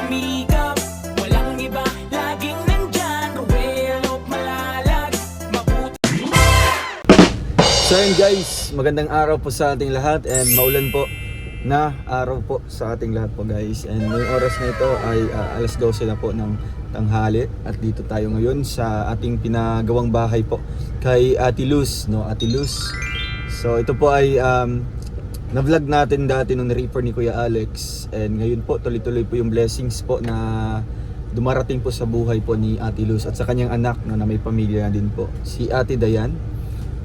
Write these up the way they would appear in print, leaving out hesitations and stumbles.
sumikap. Walang iba, laging nandyan. Ruel, malalag, mabuti. So yun guys, magandang araw po sa ating lahat and maulan po na araw po sa ating lahat po guys. And ngayong oras na ito ay alas 12 na po ng tanghali at dito tayo ngayon sa ating pinagawang bahay po kay Ate Luz, no? Ate Luz. So ito po ay na-vlog natin dati nung na-refer ni Kuya Alex, and ngayon po tuloy-tuloy po yung blessings po na dumarating po sa buhay po ni Ate Luz at sa kanyang anak, no, na may pamilya na din po, si Ate Dayan.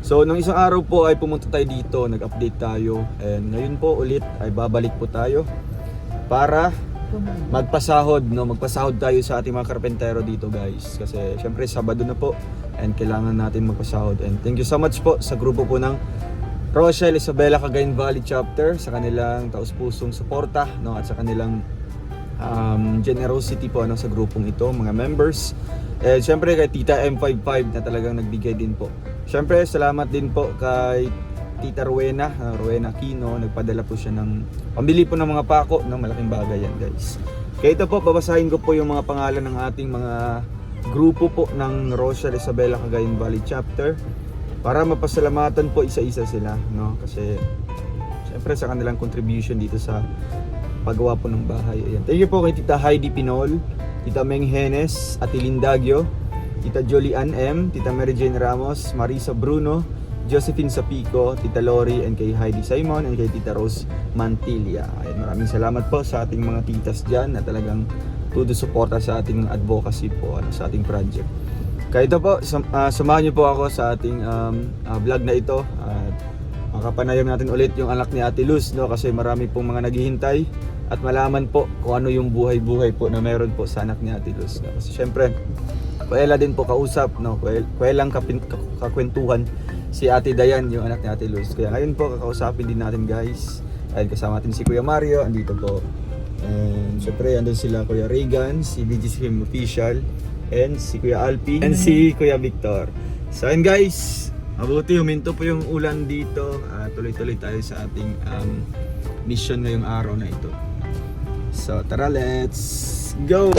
So nung isang araw po ay pumunta tayo dito, nag-update tayo, and ngayon po ulit ay babalik po tayo para magpasahod, no? Magpasahod tayo sa ating mga karpentero dito guys, kasi syempre Sabado na po and kailangan natin magpasahod. And thank you so much po sa grupo po ng Rochelle Isabela Cagayan Valley Chapter sa kanilang taus-pusong suporta, no, at sa kanilang generosity po, ano, sa grupong ito, mga members. And syempre kay Tita M55 na talagang nagbigay din po. Syempre salamat din po kay Tita Rowena Aquino, nagpadala po siya ng pambili po ng mga pako, no, malaking bagay yan guys. Kaya ito po, babasahin ko po yung mga pangalan ng ating mga grupo po ng Rochelle Isabela Cagayan Valley Chapter para mapasalamatan po isa-isa sila, no, kasi syempre sa kanilang contribution dito sa paggawa po ng bahay. Ayan. Thank you po kay Tita Heidi Pinol, Tita Meng Henes, Ate Lindagyo, Tita Jolie Ann M, Tita Mary Jane Ramos, Marisa Bruno, Josephine Sapico, Tita Lori, and kay Heidi Simon, and kay Tita Rose Mantilla. Ayan, maraming salamat po sa ating mga titas dyan na talagang todo suporta sa ating advocacy po, ano, sa ating project. Kaya ito po, samahan niyo po ako sa ating vlog na ito at makapanayam natin ulit yung anak ni Ate Luz, no, kasi marami pong mga naghihintay at malaman po kung ano yung buhay-buhay po na meron po sa anak ni Ate Luz, no? Kasi syempre kuwela din po kausap, no, kuwelang kakwentuhan si Ate Dayan, yung anak ni Ate Luz. Kaya ngayon po kakausapin din natin guys, ay kasama natin si Kuya Mario, andito po, and syempre andun sila Kuya Regan, si BGC Film Official, and si Kuya Alpi, and si Kuya Victor. So ayun guys, mabuti huminto po yung ulan dito, tuloy-tuloy tayo sa ating mission ngayong araw na ito. So tara, let's go!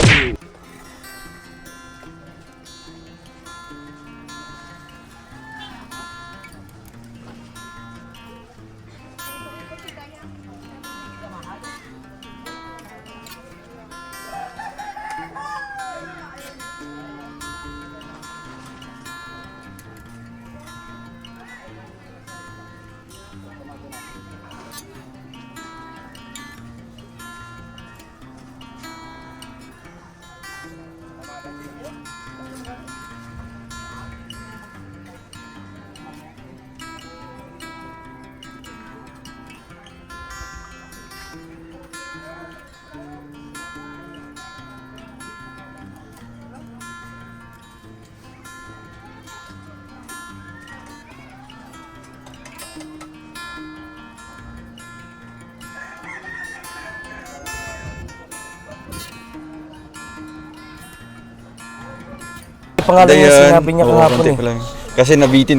Pangalan niya sinabi niya kahapon eh. Kasi nabitin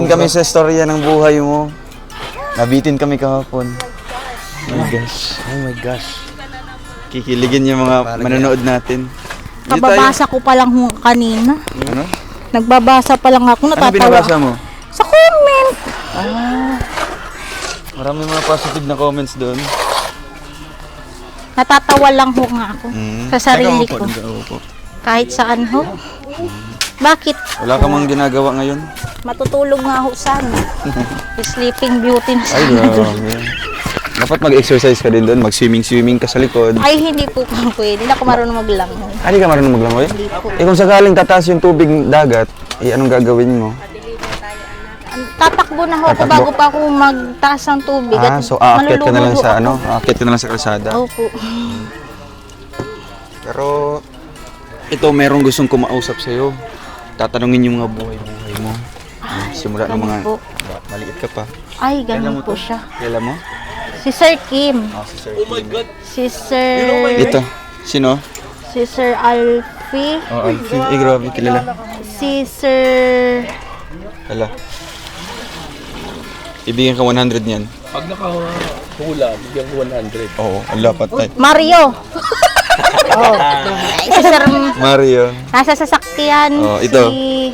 kami sa storya ng buhay mo. Nabitin kami kahapon. Oh my gosh. Oh my gosh. Kikiligin yung mga manonood natin. Kababasa ko pa lang kanina. Ano? Nagbabasa pa lang ako, Ano natatawa. binabasa mo? Sa comment. Maraming mga positive na comments doon. Natatawa lang ho nga ako sa sarili ko. Kahit saan ho. Bakit? Wala ka mang ginagawa ngayon? Matutulog nga ho sana. Sleeping Beauty na Ay, sana. grabe. Dapat mag-exercise ka din doon, mag-swimming ka sa likod. Ay, hindi po pwede. Hindi ako marunong maglangoy. Hindi ka marunong maglangoy? Hindi po. Eh kung sakaling tataas yung tubig dagat, anong gagawin mo? Tatakbo na ho ako Tatakbo. bago pa ako magtaas ng tubig. At So aakyat ka na lang malulunod sa ho ako. aakyat ka na lang sa kalsada. Opo. Pero ito, merong gustong kumausap sa'yo. Tatanungin yung mga buhay-buhay mo. Simula ng mga po. maliit ka pa. Ay, Kailan ganun mo po to? siya. Kailan mo? Si Sir Kim. Si Sir oh my God! Si Sir... Ito. Sino? Si Sir Alfie. Alfie. Grabe, kilala. Si Sir... Hala. Ibigyan ka 100 niyan. Pag nakahula, bigyan ko 100. Oo, ang lapat tayo. Mario. Oh, si Sir, Mario. nasa sasakyan. Oh, ito. Si,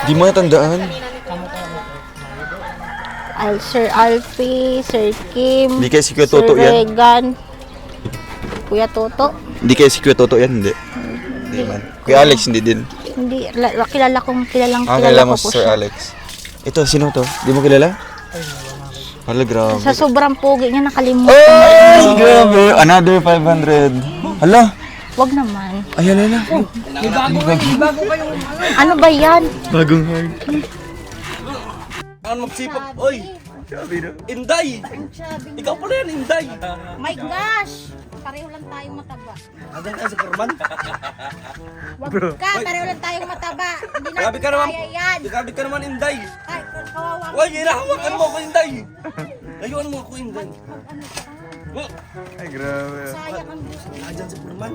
Di mo natandaan. Sir Alfie, Sir Kim. Hindi kaya si Kuya Toto Sir yan? Regan. Kuya Toto. Hindi kaya si Kuya Toto yan, hindi. Hindi man. Kuya Alex, hindi din. Hindi, kilalang Kilala kilala mo ko po si Sir siya. Alex. Ito, sino to? Di mo kilala? Hala, grabe. Sa sobrang pogi niya, nakalimutan. Ay, grabe. Another 500. Hala. Wag naman. Ay, hala. Ano ba yan? Bagong hard. Ano magsipag? Oy! Inday! Ikaw pala yan, Inday! My gosh! Pareho lang tayong mataba. Adan ka sa Kerman? Wag ka, pareho lang tayong mataba. Hindi Grabe natin ka naman! kaya yan. Grabe ka naman, Inday! Ay, kawawa. Oy, hinahawakan mo ako, Inday! Layuan mo ako, Inday! Oh, Ay, grabe. Sayang ang gusto. Adan sa Kerman?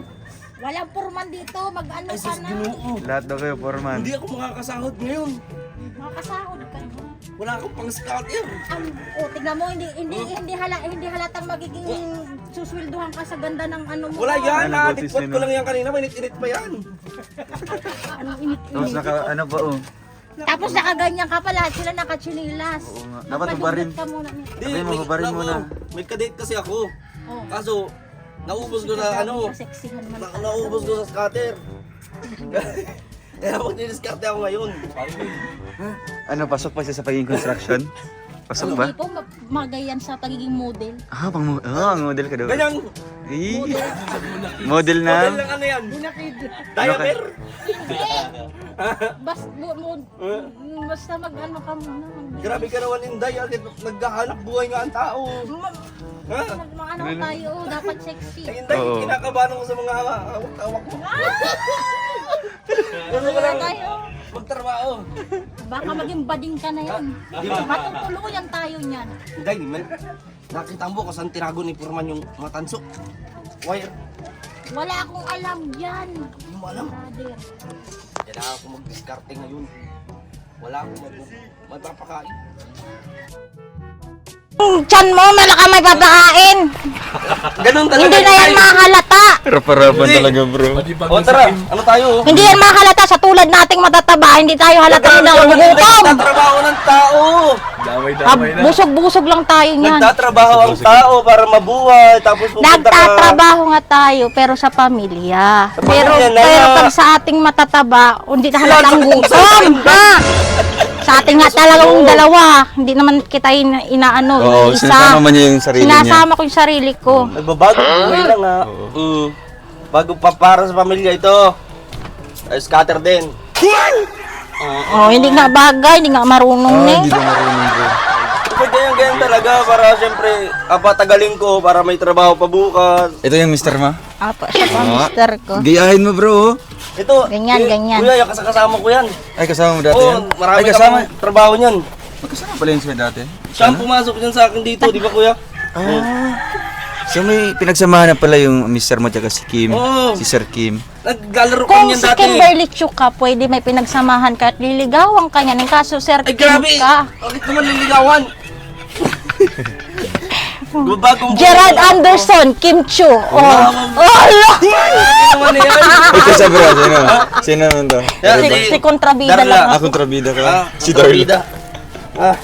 Walang purman dito, mag-ano Ay, ka sus, na. ginoo! Lahat daw kayo, Foreman. Hindi ako makakasahod ngayon! Makasahod ka na. Wala akong pang scatter! Tignan mo, hindi halatang magiging suswelduhan ka sa ganda ng ano mo. Wala yan! Ano, Natikpot butis ko yun, lang yan kanina, mainit-init pa yan! Anong init-init. Tapos ano pa, oh. Tapos nakaganyan ka pa, lahat sila nakachinilas. Oo nga. Dapat ubarin. Magpadugtog ka muna nito. Di, Sabi mo, babarin mo na. May kadate kasi ako. Oh. Kaso, naubos ko sa ano, Kaseksihan man. naubos ko sa scatter. Kaya mag-discarte ako ngayon. Ano, pasok pa siya sa pagiging construction? Pasok ba? Hindi po, magayan sa pagiging model. Ah, ang model ka daw. Ganyan, Eh, model na. model lang ano yan. Diaper. Basta mag-ano ka muna. Grabe ka naman, Inday. Naghahanap buhay nga ang tao. Ha? Mag-ano tayo, dapat sexy. Ay, Inday, Oo. kinakabahan ako sa mga hawak-hawak mo. Gusto ko lang Tayo. magtrabaho. Baka maging bading ka na yan. Matutuluyan tayo niyan. Inday, nakita mo kung saan tinago ni Purman yung mga tanso. Wire. Wala akong alam yan. Hindi mo alam. Brother. Kailangan ako mag-discarte ngayon. Wala akong magpapakain. Tiyan mo, malaka may papakain. Ganun talaga. Hindi na yan mahalata. Rapa-rapan talaga, bro. O tara, ano tayo? Hindi yan mahalata sa tulad nating matataba. Hindi tayo halata na nagugutom. Nagtatrabaho ng tao. Busog-busog lang tayo niyan. Nagtatrabaho ang tao para mabuhay. Tapos pupunta ka. Nagtatrabaho nga tayo pero sa pamilya. Pero pamilya na. pero pag sa ating matataba, hindi na halatang gutom. Ha? Sa ating nga talagang dalawa, hindi naman kita inaano, Oo, isa. sinasama man niya yung sarili niya. Sinasama ko yung sarili ko. Nagbabago buhay lang ha. Bago pa para sa pamilya ito. Ay, scatter din. Oh, hindi nga bagay, hindi nga marunong ni. Hindi ko marunong, bro. Kapag ganyan talaga para siyempre kapatagaling ko para may trabaho pa bukas. Ito yung Mr. Ma. Apa, siya pa mister ko. Gayahin mo, bro. Ito. Ganyan, ganyan. Kuya, yung kasama ko yan. Ay, kasama mo dati Oo, yan? marami Ay, kasama. kasama trabaho niyan. Magkasama pala yun sila dati. Siya ang pumasok niyan sa akin dito, di ba kuya? Ah. So may pinagsamahan na pala yung Mr. Mo tsaka si Kim. Oo. Si Sir Kim. Naglalaro Kung kami yan si dati. Kimberly Chu ka, pwede may pinagsamahan ka at liligawan ka niya. Ng kaso, Sir Ay, Kim grabe! ka. Bakit naman niligawan? Bagong Gerard Anderson, Kim Chu. Oh, ala! naman yan. Ito sa bro, sino? Sino naman to? Yan, Si kontrabida Darla. lang. Ah, kontrabida ka? Ah, Si Darla. Ah,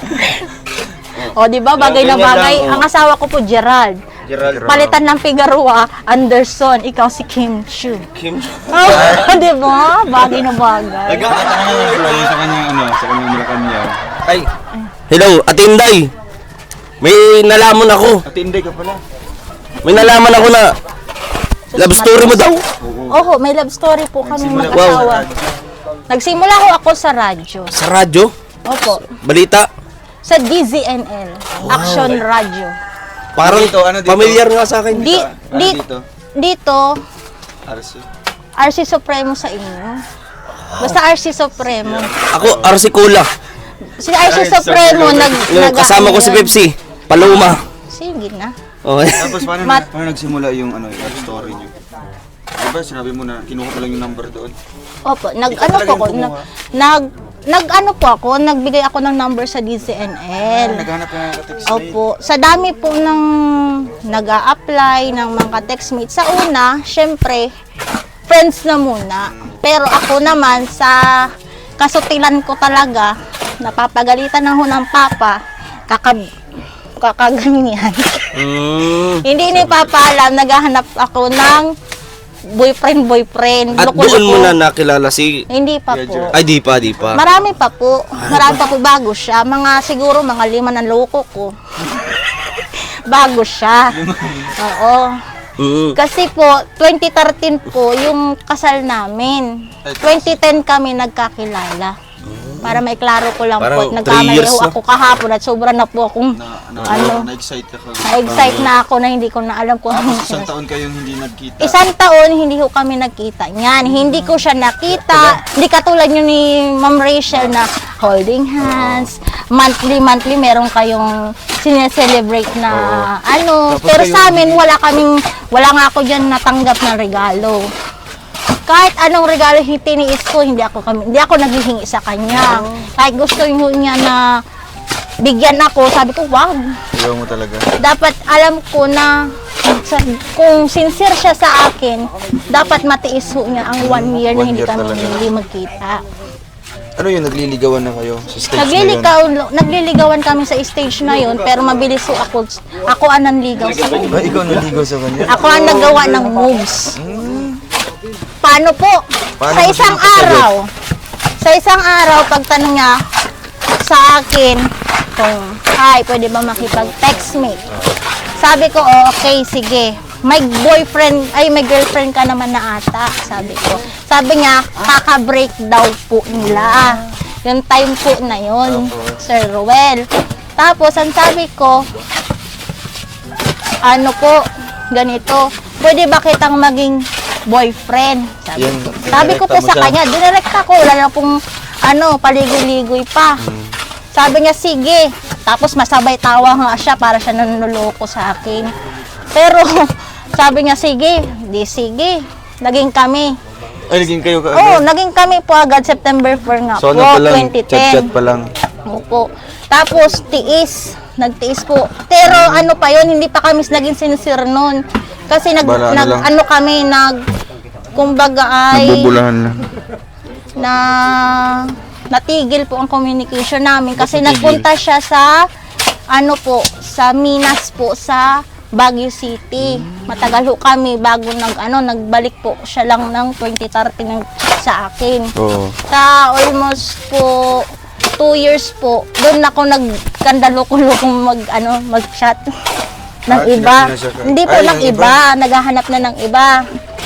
O, di ba? Bagay na Ganyan bagay. lang, oh. Ang asawa ko po, Gerald. Gerald. Palitan ng Figueroa, Anderson. Ikaw si Kim Chu. Kim. Oh, di ba? Bagay na bagay. Lalo sa kanyang ano, sa kanyang Malacanang. Ay, hello, Ate Inday. May nalaman ako. Ate Inday ka pala. May nalaman ako na love story mo daw. Oo, may love story po kami Nagsimula- mag-asawa. Nagsimula ho ako sa radyo. Sa radyo? Opo. Balita? Sa DZNL. Action Radio. Parang Ano dito? familiar nga sa akin. Di, Ano di, dito? dito, Arso. RC Supremo sa inyo. Basta RC Supremo. Ako, RC Cola. Si RC Supremo Yung kasama ko si Pepsi. Paloma. Sige na. Okay. Tapos paano, Mat- paano nagsimula yung ano, yung story niyo? Diba sinabi mo na kinuha ko lang yung number doon? Opo, Ikaw talagang kumuha? Nag-ano po ako, nagbigay ako ng number sa DZNL. Naghanap ka ng ka-textmate. Opo, sa dami po ng nag-a-apply ng mga textmate. Sa una, syempre, friends na muna. Pero ako naman, sa kasutilan ko talaga, napapagalitan na ho ng papa, kakaganyan. Hindi ni papa alam, naghahanap ako ng boyfriend. At doon mo na nakilala si... Hindi pa po. Ay, di pa. Marami pa po. Marami pa po bago siya. Siguro mga 5 na loko ko. Bago siya. Oo. Kasi po, 2013 po yung kasal namin. 2010 kami nagkakilala. Para maiklaro ko lang Parang po. 3 Nagkamali years ho na. ako kahapon at sobra na po akong Na-excite ka. na-excite na ako na hindi ko na alam kung ano. Isang taon kayong hindi nagkita. Isang taon, hindi ho kami nagkita niyan. Hindi ko siya nakita. Hindi katulad yun ni Ma'am Rachel na holding hands. Monthly, meron kayong sineselebrate na ano. Tapos Pero kayo- sa amin, wala nga ako dyan natanggap na regalo. Kahit anong regalo tiniis ko, hindi ako naghihingi sa kanya. Kahit gusto niya na bigyan ako, sabi ko, wag. Ayaw mo talaga. Dapat alam ko na kung sincere siya sa akin, dapat matiis ho niya ang 1 year na 1 hindi year kami talaga. magkita. Ano yun, nagliligawan na kayo sa stage na yun? Nagliligawan kami sa stage na yon, pero mabilis ho ako ang nanligaw sa kanya. Ba, ikaw naligaw sa kanya? Ako ang nagawa ng moves. Paano po? Paano Sa mo isang siya araw, pagtanong niya sa akin, kung, hi, pwede ba makipag-text me? Sabi ko, oh, okay, sige. May girlfriend ka naman na ata, sabi ko. Sabi niya, kaka-break daw po nila. Yung time po na yun, Sir Ruel. Tapos, ang sabi ko, ano po, ganito, pwede ba kitang maging boyfriend? Sabi ko po sa kanya, dinirekta ko, wala na pong paligoy-ligoy pa. Sabi niya, sige. Tapos masabay tawa nga siya para siya nanuloko sa akin. Pero sabi niya, sige, sige. Naging kami. Ay, naging kayo ka Oo, naging kami po agad September 4 nga So, po, ano pa lang, 2010. chat-chat pa lang. Opo. Tapos, nagtiis po. Pero ano pa yon, hindi pa kami naging sincere nun. Kasi Bala, ano lang. kami, kumbaga ay, Nagbubulahan lang. natigil po ang communication namin. Kasi nagpunta siya sa, sa Minas po, sa Baguio City. Matagal ho kami bago nagbalik po siya lang ng 2013 sa akin. Oo. Sa almost po 2 years po, doon ako nagkandalo-kulokong mag-chat ng iba. hinanap na siya ka- Hindi po Ay, ng yung iba, naghahanap na ng iba.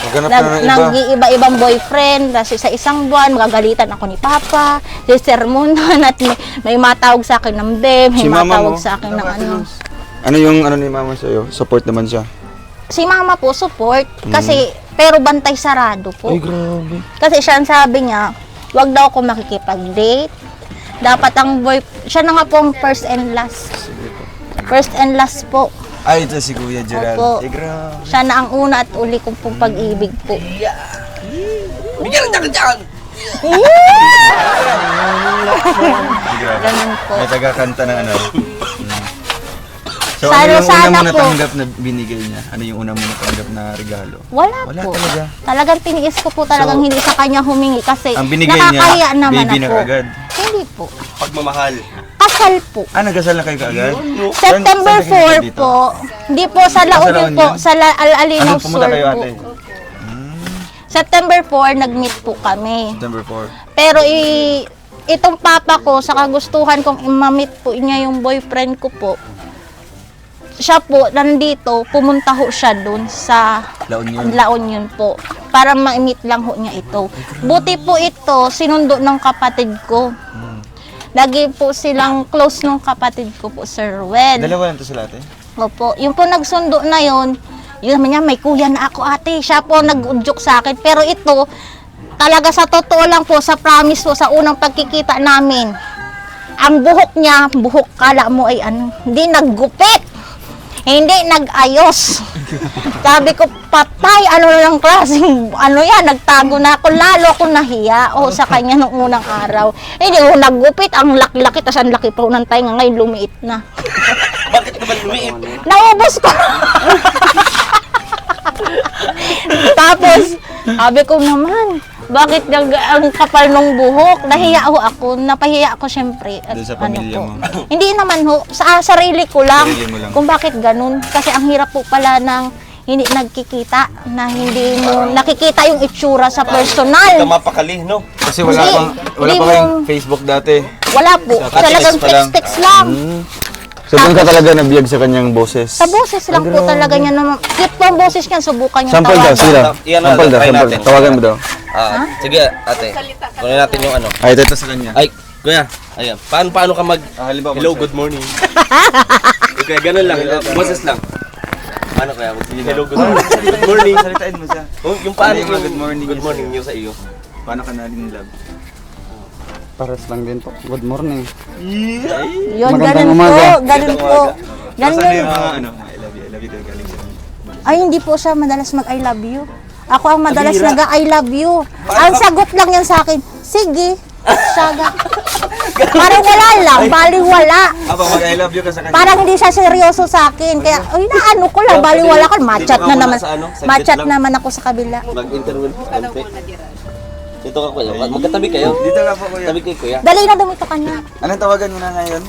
Maghanap na ng iba. Nag-iiba-ibang boyfriend, kasi sa isang buwan, magagalitan ako ni Papa, sermonan, at may matawag sa akin ng bem, may Si mama matawag mo? sa akin ng ano. Ano yung ni mama sa'yo? Support naman siya. Si mama po, support, kasi, pero bantay sarado po. Ay, grabe. Kasi siya ang sabi niya, wag daw ako makikipag-date. Dapat siya na nga po ang first and last. First and last po. Ay, ito si Kuya Gerald. Opo. Ay, grabe. Siya na ang una at uli kong pong pag-ibig po. Bigyan ka dyan! Ganun po. May taga-kanta ng ano. So, Sana- ano yung una sana mo po. natanggap na binigay niya? Ano yung una mo natanggap na regalo? Wala Wala po. talaga. Talagang tiniis ko po talagang So, hindi sa kanya humingi kasi Ang binigay nakakahiya niya, naman baby na ako. kaagad. Hindi po. Pagmamahal. Kasal po. Nagasal na kayo kaagad? September Saan kayo 4 dito? po. Hindi po sa La sa La Union po, Union? sa Alinaw Ano, pumunta Sur kayo po. ate? September 4 nag-meet po kami. September 4. Pero itong papa ko, sa kagustuhan kong imamit po niya yung boyfriend ko po, siya po, nandito, pumunta ho siya dun sa La Union. La Union po, para ma-meet lang ho niya ito. Buti po ito, sinundo ng kapatid ko. Lagi po silang close ng kapatid ko po, Sir Ruel. Dalawa lang to sila ate? Opo, yung po nagsundo na yon, yun naman niya, may kuya na ako ate. Siya po nag-udyok sa akin. Pero ito, talaga sa totoo lang po, sa promise po, sa unang pagkikita namin, ang buhok niya, buhok kala mo ay hindi naggupit. Hindi nag-ayos. Sabi ko, patay, ano lang klaseng, ano yan, nagtago na ako, lalo ako nahiya sa kanya nung unang araw. Hindi ko naggupit, ang laki-laki, tas ang laki pa ng tainga, ngayon lumiit na. Bakit naman lumiit? Naubos ko. Tapos, sabi ko naman, bakit ang kapal ng buhok? Nahiya ako, napahiya ako syempre. At Doon sa pamilya mo. Hindi naman ho, sa sarili ko lang. Sarili mo lang. Kung bakit ganun. Kasi ang hirap po pala ng hindi nagkikita, na hindi mo nakikita yung itsura sa Hindi ka personal. mapakali, no? Kasi wala Hindi. pa Hindi kayong mo- Facebook dati. Wala po. Talagang pa lang. text lang. So doon ka talaga nabiyag sa kanyang boses. Sa boses lang po talaga niya naman. Cute po ang boses niya, subukan niyo Sample daw, sige daw. Iyan na, Sample daw, try sample. natin. Tawagan mo daw. Sige, ate. Kunin natin yung ano. Ay, ito sa kanya. Ay, kuya. Ayan. Paano ka mag... halimbawa, Hello, good morning. Okay, ganun lang. Boses lang. Paano kaya? Hello, good morning. Good morning. Salitain mo siya. Oh, yung paano Ano yung yung good morning good niya morning sa'yo? niyo sa iyo? Paano ka na din love? Pares lang din po. Good morning. Yun, Magandang ganun po. umaga. Ganun po. Ganun Nasaan yun. yung mga ano? I love you daw galing sa Ay, hindi po siya madalas mag I love you. Ako ang madalas nag-I love you. Ang sagot lang yan sa akin, sige, saga. Parang wala lang, baliwala. Aba, mag-I love you ka sa kanya. Parang hindi siya seryoso sa akin. Kaya, ay, naano ko lang, baliwala ko. Machat na naman. Sa ano? Saglit Machat lang. naman ako sa kabila. Mag-interview. Dito ka, kuya. Magkatabi kayo. Dito ka po, kuya. Tabi kayo, kuya. Dali na dumito ka na. Anong tawagan mo na ngayon?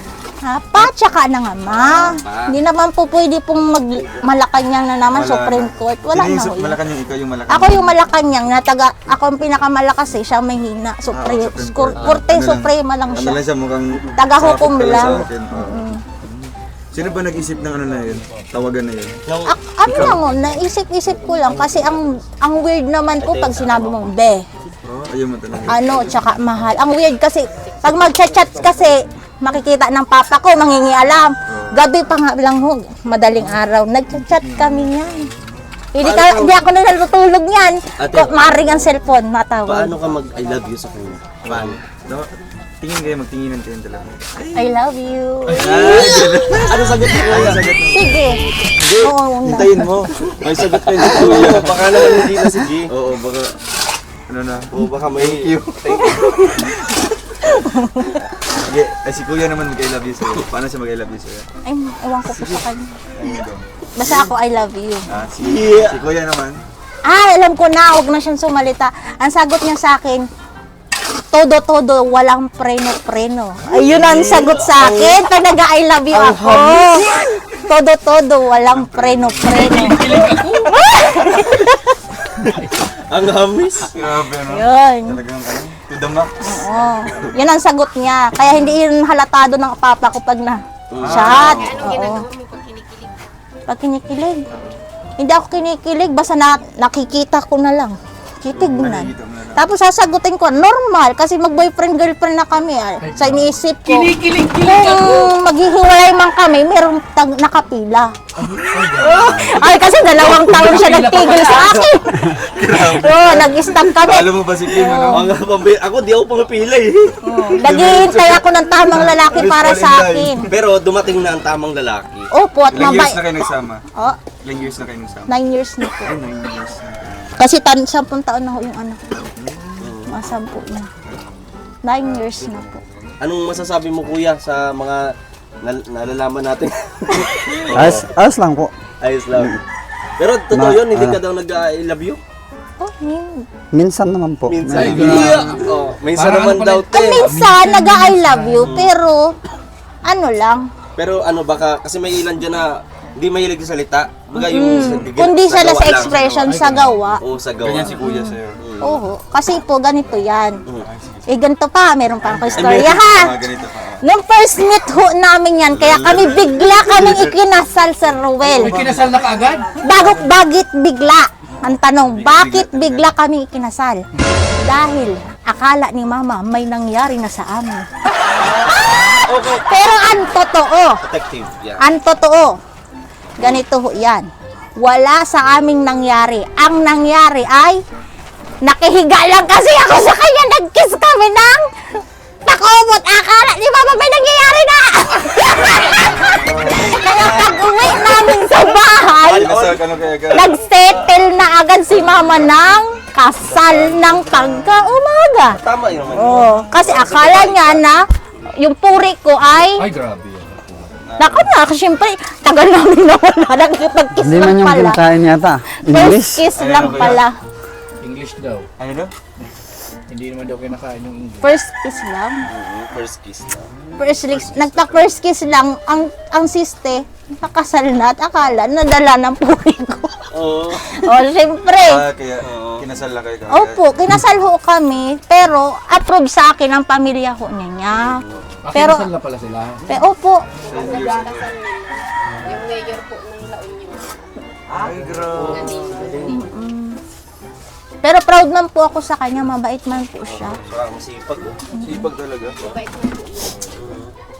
Ha, tsaka na nga, ma. Hindi naman po pwede pong Malacanang na naman, Wala Supreme na. Court. Wala Sino na yung ho yun. Malacanang, ikaw yung Malacanang. Ako yung Malacanang, ako ang pinakamalakas siya may hina. Supreme Court. Korte Ano lang? Suprema lang Ano siya. lang siya mukhang... Taga-hukom sakit pala lang. sa akin. Oo. Sino ba nag-isip ng ano na yun? Tawagan na yun? Ano lang mo, naisip-isip ko lang kasi ang weird naman po pag sinabi mong be, Oo, ayaw mo talaga. ano, tsaka mahal. Ang weird kasi, pag mag-chat kasi, makikita ng papa ko, mangingialam. Gabi pa nga lang ho, madaling araw, nag-chat kami niyan. Hindi ako na natutulog niyan. Ate. Maring ang cellphone, matawag. Paano ka mag-I love you sa kanya? Paano? Tingin kayo, magtinginan kayo talaga. I love you. Ano sagot mo, kuya? Sige. Oo, una. Hintayin mo. May sagot kayo si kuya. Baka naman hindi na si G. Oo, baka... Ano na? O baka may... Thank you. Sige, ay si kuya naman mag-I love you sa'yo. Paano siya mag-I love you sa'yo? Ay, ewan ko po sa kanya. Ayun daw. Basta ako, I love you. Si kuya naman. Alam ko na, huwag na siyang sumalita. Ang sagot niya sa akin, todo-todo, walang preno-preno. Ayun ang sagot sa akin pag nag-I love you ako. Todo-todo, walang preno-preno. Ang hamis. Grabe, ano? Yun. Talagang ano? To the max. Oo. Yun ang sagot niya. Kaya hindi yun halatado ng papa ko pag na-chat. Oo. Pag kinikilig. Hindi ako kinikilig, basta nakikita ko na lang. Titignan. Tapos sasagutin ko, normal, kasi mag-boyfriend-girlfriend na kami. Sa iniisip ko, kung maghihiwalay man kami, meron nakapila. Ay, kasi 2 taon siya nagtigil sa akin. Oo, nag-stop kami. Alam mo ba si Kim, ano? Ako di ako pumipila eh. Naghihintay ako ng tamang lalaki para sa akin. Pero dumating na ang tamang lalaki. Opo, at Ilang years na mabay. kayo nagsama? Oh, Ilang years na kayo nagsama? 9 years na po. Ay, 9 years na. Kasi 10 taon na ho yung anak ko. Mga 10 na. 9 years na po. Anong masasabi mo kuya sa mga nalalaman natin? Ayos lang po. Ayos lang. Pero totoo yun, hindi ka daw nag-I love you? Oh, yun. Minsan naman po. Minsan. Oh, minsan naman daw te. Minsan, nag-I love you, pero ano lang. Pero ano baka, kasi may ilan dyan na hindi mahilig sa salita. Baga yung Kundi sila gawa sa lang. expression, sa gawa. Oo, sa gawa. Ganyan si kuya sa'yo. Oo. Kasi po, ganito yan. Eh, ganito pa. Meron pa akong istorya, ha? Mga ganito pa. Nung first meet ho namin yan, kaya kami bigla kaming ikinasal sa Ruel. Kinasal na kaagad? Bakit bigla? Ang tanong, bakit bigla kami ikinasal? Dahil akala ni Mama may nangyari na sa amin. Pero ang totoo, Protective, yeah. ang totoo, ganito ho yan. Wala sa aming nangyari. Ang nangyari ay nakihiga lang kasi ako sa kanya, nag-kiss kami ng nakubot, akala, di ba may nangyayari na? Kaya pag-uwi namin sa bahay, Kinasal ka na kaya nagsettle na agad si mama ng kasal ng pagka-umaga. Tama yun naman. Oh, kasi akala niya na yung puri ko ay... Ay, grabe yan. Naku na, kasi syempre, tagal namin nawala. Nakikipag-kiss Hindi man lang yung pala. kinakain yata. First English. kiss lang pala. English daw. Ano no? Hindi naman daw kinakain yung English. First kiss lang. First kiss na. First kiss lang. Ang siste, nakasal na at akala nadala ng puri ko. Oo. O, syempre. Kaya kinasal lang kayo kagad. Opo, kinasal ho kami, pero approve sa akin ang pamilya ho niya. Pero, Kinasal na pala sila. opo, Ay, grabe. pero proud man po ako sa kanya, mabait man po siya. Saka masipag. Sipag talaga.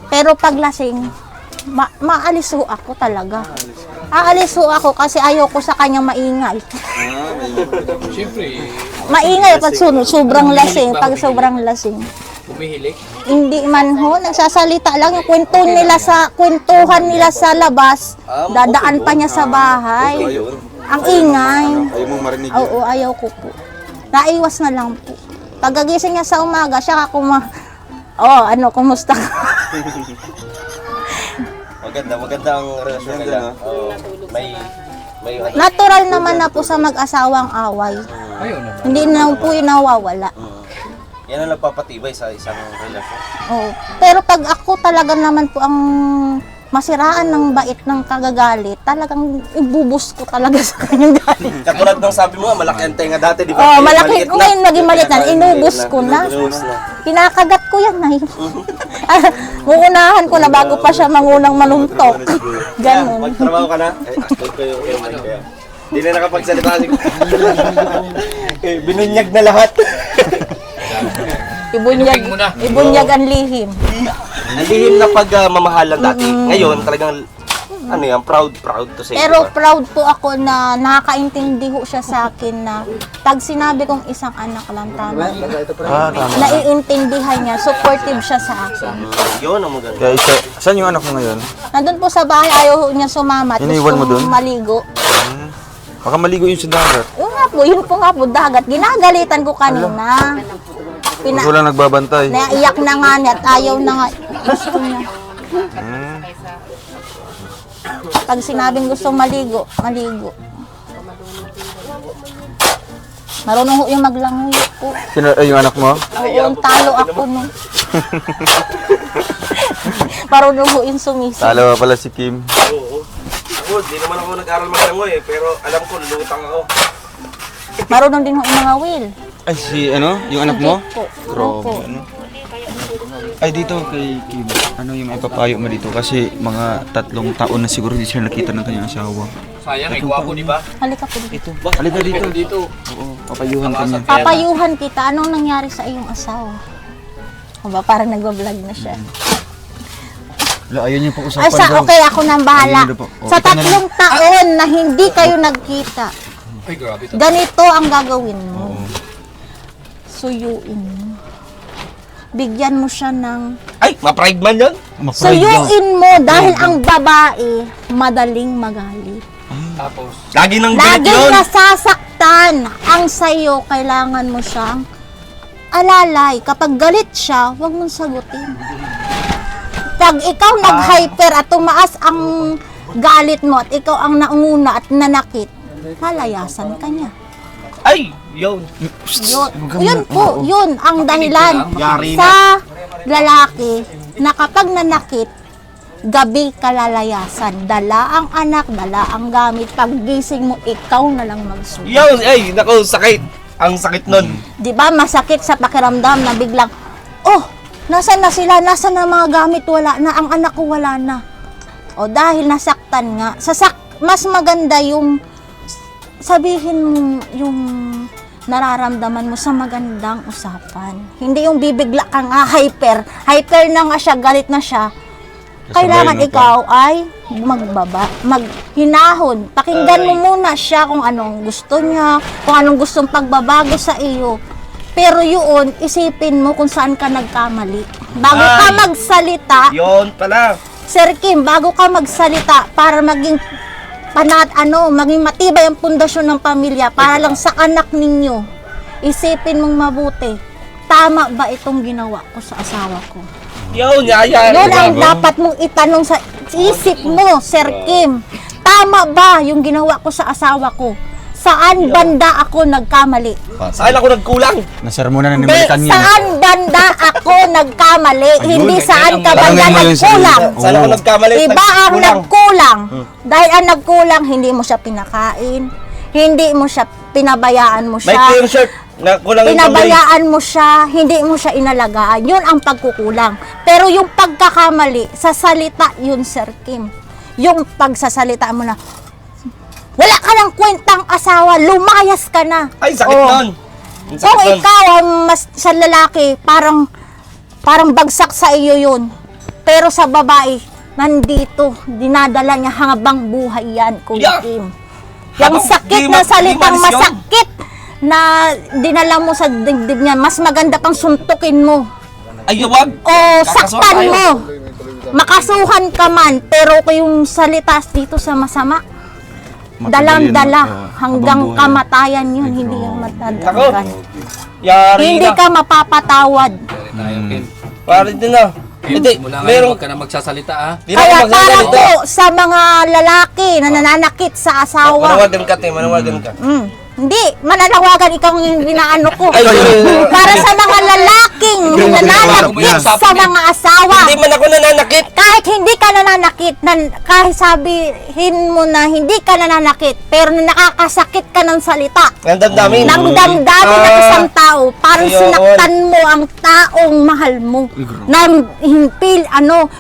Pero pag lasing, maalis ho ako talaga. Aalis ho ako kasi ayaw ko sa kanya maingay. Siyempre, Maingay pag sobrang lasing, pag sobrang lasing. humihilik. Hindi man ho, nagsasalita lang yung kwentuhan nila sa labas. Dadaan pa niya sa bahay. Ayun. Ang ingay. Ayaw mong marinig yun. Oo, ayaw ko po. Naiwas na lang po. Pagkagising niya sa umaga, siya kumusta ka? Maganda ang relasyon nila. Oo. May Natural naman na po sa mag-asawang away. Ayaw naman. Hindi na po yung nawawala. Yan ang nagpapatibay sa isang relasyon. Oo. Pero pag ako talaga naman po ang masiraan ng bait ng kagagalit, talagang ibubus ko talaga sa kanyang galit. Katulad ng sabi mo, malaki ang tenga dati, di ba? Oo, malaki. Maliit na. Ngayon naging maliit na. Inubos ko na. Inubos na. Kinakagat ko yan na. Uunahan ko na bago pa siya mangunang manuntok. Ganun. Magtrabaho ka na? Kayo. Hindi na nakapagsalita si binunyag na lahat. Ibunyag ang lihim. Ang lihim na pagmamahalan dati. Ngayon, talagang, proud to say. Pero proud po ako na nakakaintindi ho siya sa akin na pag sinabi kong isang anak lang, tama. Naiintindihan niya, supportive siya sa akin. Yun ang maganda. Kaya saan yung anak mo ngayon? Nandun po sa bahay, ayaw ho niya sumama at Iniwan mo gusto dun? maligo. Baka maligo yun sa dagat. Yun po nga po, dagat. Ginagalitan ko kanina. Kasi wala nagbabantay. Naiyak na nga niya at ayaw na nga. Gusto niya. Pag sinabing gusto maligo, maligo. Marunong ho yung maglanguyo po. Yung anak mo? Oo, talo ako nun. Marunong ho yung sumisip. Talo pala si Kim. Oo. Ako, di naman ako nag-aral maglangoy pero alam ko, lulutang ako. Marunong din ho yung mga will. Ay, yung anak mo? Po. Grabe, Ay, dito kay Kim, ano yung maipapayo mo dito? Kasi mga 3 taon na siguro hindi siya nakita ng kanyang asawa. Sayang, ay gwapo, di ba? Halika po dito. Halika dito. Dito. Oo, papayuhan ka niya. Papayuhan kita. Anong nangyari sa iyong asawa? O ba, parang nagbablog na siya. Wala, ayaw niyo pa usapan Ay, okay, ako nang bahala. Ayun na po. Sa Ito na 3 taon na hindi kayo nagkita, Ay, grabe. ganito ang gagawin mo. Suyuin mo. Bigyan mo siya ng... Ay, ma-pride man yun? Suyuin mo dahil ang babae madaling magalit. Tapos, Lagi nang galit Laging yun. nasasaktan. Ang sayo, kailangan mo siyang alalay. Kapag galit siya, huwag mong sagutin. Pag ikaw nag-hyper at tumaas ang galit mo at ikaw ang naunguna at nanakit, lalayasan ka niya. Ay, yun. Yun po, yun ang dahilan Yari sa lalaki na kapag nanakit, gabi ka lalayasan. Dala ang anak, dala ang gamit. Pag gising mo, ikaw na lang magsulat. Yun, ay, naku, sakit. Ang sakit nun. Di ba masakit sa pakiramdam na biglang, oh, nasan na sila? Nasan na mga gamit? Wala na. Ang anak ko wala na. O dahil nasaktan nga. Mas maganda yung sabihin mo yung nararamdaman mo sa magandang usapan. Hindi yung bibigla ka nga hyper. Hyper na nga siya, galit na siya. Kailangan Kasabay mo ikaw ay maghinahon. Pakinggan mo muna siya kung anong gusto niya, kung anong gustong pagbabago sa iyo. Pero yun, isipin mo kung saan ka nagkamali. Bago ka Ay. magsalita, Yun pala. Sir Kim, bago ka magsalita para maging maging matibay ang pundasyon ng pamilya para lang sa anak ninyo, isipin mong mabuti, tama ba itong ginawa ko sa asawa ko? Yun, yaya. Yun ang dapat mong itanong sa isip mo, Sir Kim. Tama ba yung ginawa ko sa asawa ko? Saan banda ako nagkamali? Saan ako nagkulang? Nasermonan na ni Hindi, Marican yan. saan banda ako nagkamali? Hindi saan ka banda Barangay mo yun, sir. nagkulang. Saan ako nagkamali? Iba ang Nagkulang. nagkulang. Dahil ang nagkulang, hindi mo siya pinakain. Hindi mo siya, pinabayaan mo May siya. clear shirt. Nagkulang yung pamilya. Pinabayaan mo siya, hindi mo siya inalagaan. Yun ang pagkukulang. Pero yung pagkakamali, sa salita yun, Sir Kim. Yung pagsasalita mo na, wala ka ng kwentang asawa, lumayas ka na. Ay, sakit Oh. nun. Ang sakit Kung nun. ikaw ang sa lalaki, parang bagsak sa iyo yun. Pero sa babae, nandito, dinadala niya habang buhay yan, Kuya Yeah. Kim. Yung Habang sakit di na ma- salitang di malis yun. masakit na dinala mo sa dibdib niya, mas maganda pang suntukin mo. Ay, wag. O saktan tayo. mo. Makasuhan ka man, pero kung yung salita dito sa masama, dalang-dala hanggang kamatayan yun, hindi yung matadagdagan. Yari Hindi na. ka mapapatawad. Tayo, Kim. Pare din na. Hindi, Mula ngayon, meron. huwag ka na magsasalita, ha? Di na Kaya ako para magsasalita. po sa mga lalaki na nananakit sa asawa, Manawagan ka, te. Manawagan ka. hindi, mananawagan ikaw yung binaano ko. Ay, Para sa mga lalaking nananakit sa mga asawa. Hindi man ako nananakit. Kahit hindi ka nananakit, kahit sabihin mo na hindi ka nananakit, pero nakakasakit ka ng salita, Ang damdamin. ng damdamin ng isang tao, parang Ayun. sinaktan mo ang taong mahal mo. Nang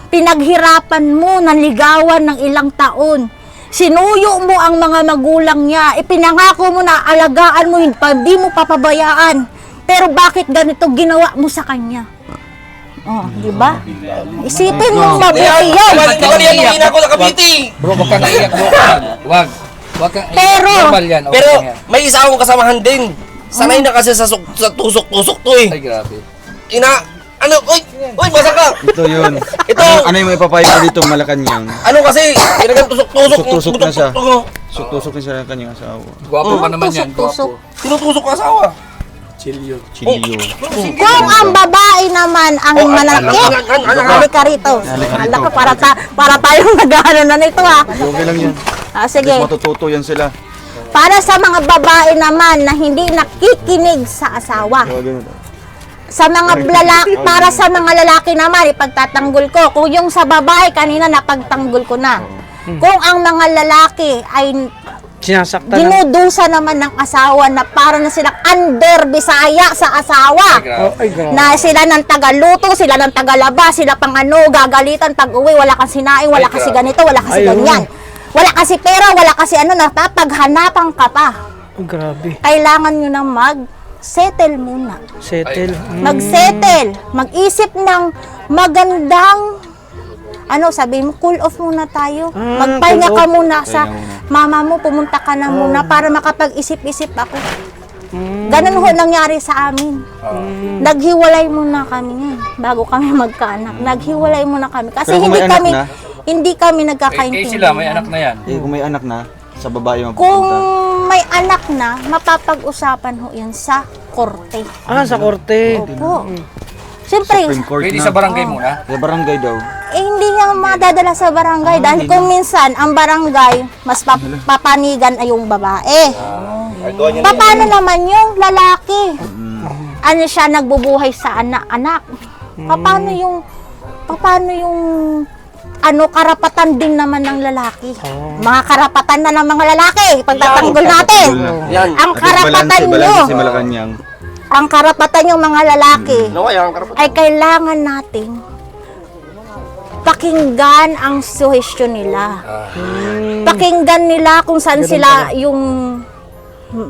pinaghirapan mo, naligawan ng ilang taon. Sinuyo mo ang mga magulang niya, ipinangako mo na alagaan mo, hindi mo papabayaan. Pero bakit ganito ginawa mo sa kanya? Oh, di ba? Isipin mo mabuti Ayan, yun. wag ka rin yung ina ko na Cavite. Bro, huwag ka naiyak, bro. Wag. Wag ka. Pero- Normal yan. Okay Pero lang yan. may isa akong kasamahan din. Sanay na kasi sa tusok-tusok to eh. Ay, grabe. Uy, basa ka. Ito yun. Ito. Ano yung may papayo mo dito, Malacanang? Ano kasi, kinagang tusok-tusok. Tusok-tusok na siya. Tusok-tusok. Tusok na siya ng kanyang asawa. Gwapo pa naman yan. Tusok-tusok. Gwapo. Tinutusok ko asawa. Chilio. Kung ang babae naman ang manakit, halika rito. Halika para tayong nag-ano na nito ha. Okay lang yan. Sige. Matututo yan sila. Para sa mga babae naman na hindi nakikinig sa asawa. Sa mga lalaki, para sa mga lalaki naman, ipagtatanggol ko. Kung yung sa babae, kanina napagtanggol ko na. Kung ang mga lalaki ay dinudusa naman ng asawa na para na silang under Bisaya sa asawa. Na sila ng tagaluto, sila ng tagalaba, sila pang gagalitan pag uwi, wala kang sinaing, wala kasi ganito, wala kasi ganyan. Wala kasi pera, wala kasi napapaghanapan ka pa. Grabe. Kailangan nyo na mag-settle muna. Settle. Mag-settle. Mag-isip ng magandang sabihin mo, cool off muna tayo. Magpahinga ka muna sa mama mo, pumunta ka na muna para makapag-isip-isip ako. Ganun ho nangyari sa amin. Naghiwalay muna kami yan bago kami magkaanak. Naghiwalay muna kami. Kasi Pero kung may anak na? hindi kami Eh, nagkakaintindihan. sila, may anak na yan. Eh, kung may anak na, sa babae Kung mapupunta. may anak na, mapapag-usapan ho yan sa korte. Sa korte. Opo. Siyempre, Supreme Court Pwede na. sa barangay muna. Sa barangay daw. hindi niya madadala sa barangay. Dahil kung minsan, ang barangay, mas papanigan ay yung babae. Paano naman yung lalaki? Ano siya, nagbubuhay sa anak-anak? Paano yung karapatan din naman ng lalaki? Mga karapatan na ng mga lalaki, pagtatanggol natin. Yan. Ang karapatan nyo, Si Malacanang. ang karapatan yung mga lalaki, Ano kaya ang karapat? ay kailangan nating pakinggan ang suhestyon nila. Pakinggan nila kung saan sila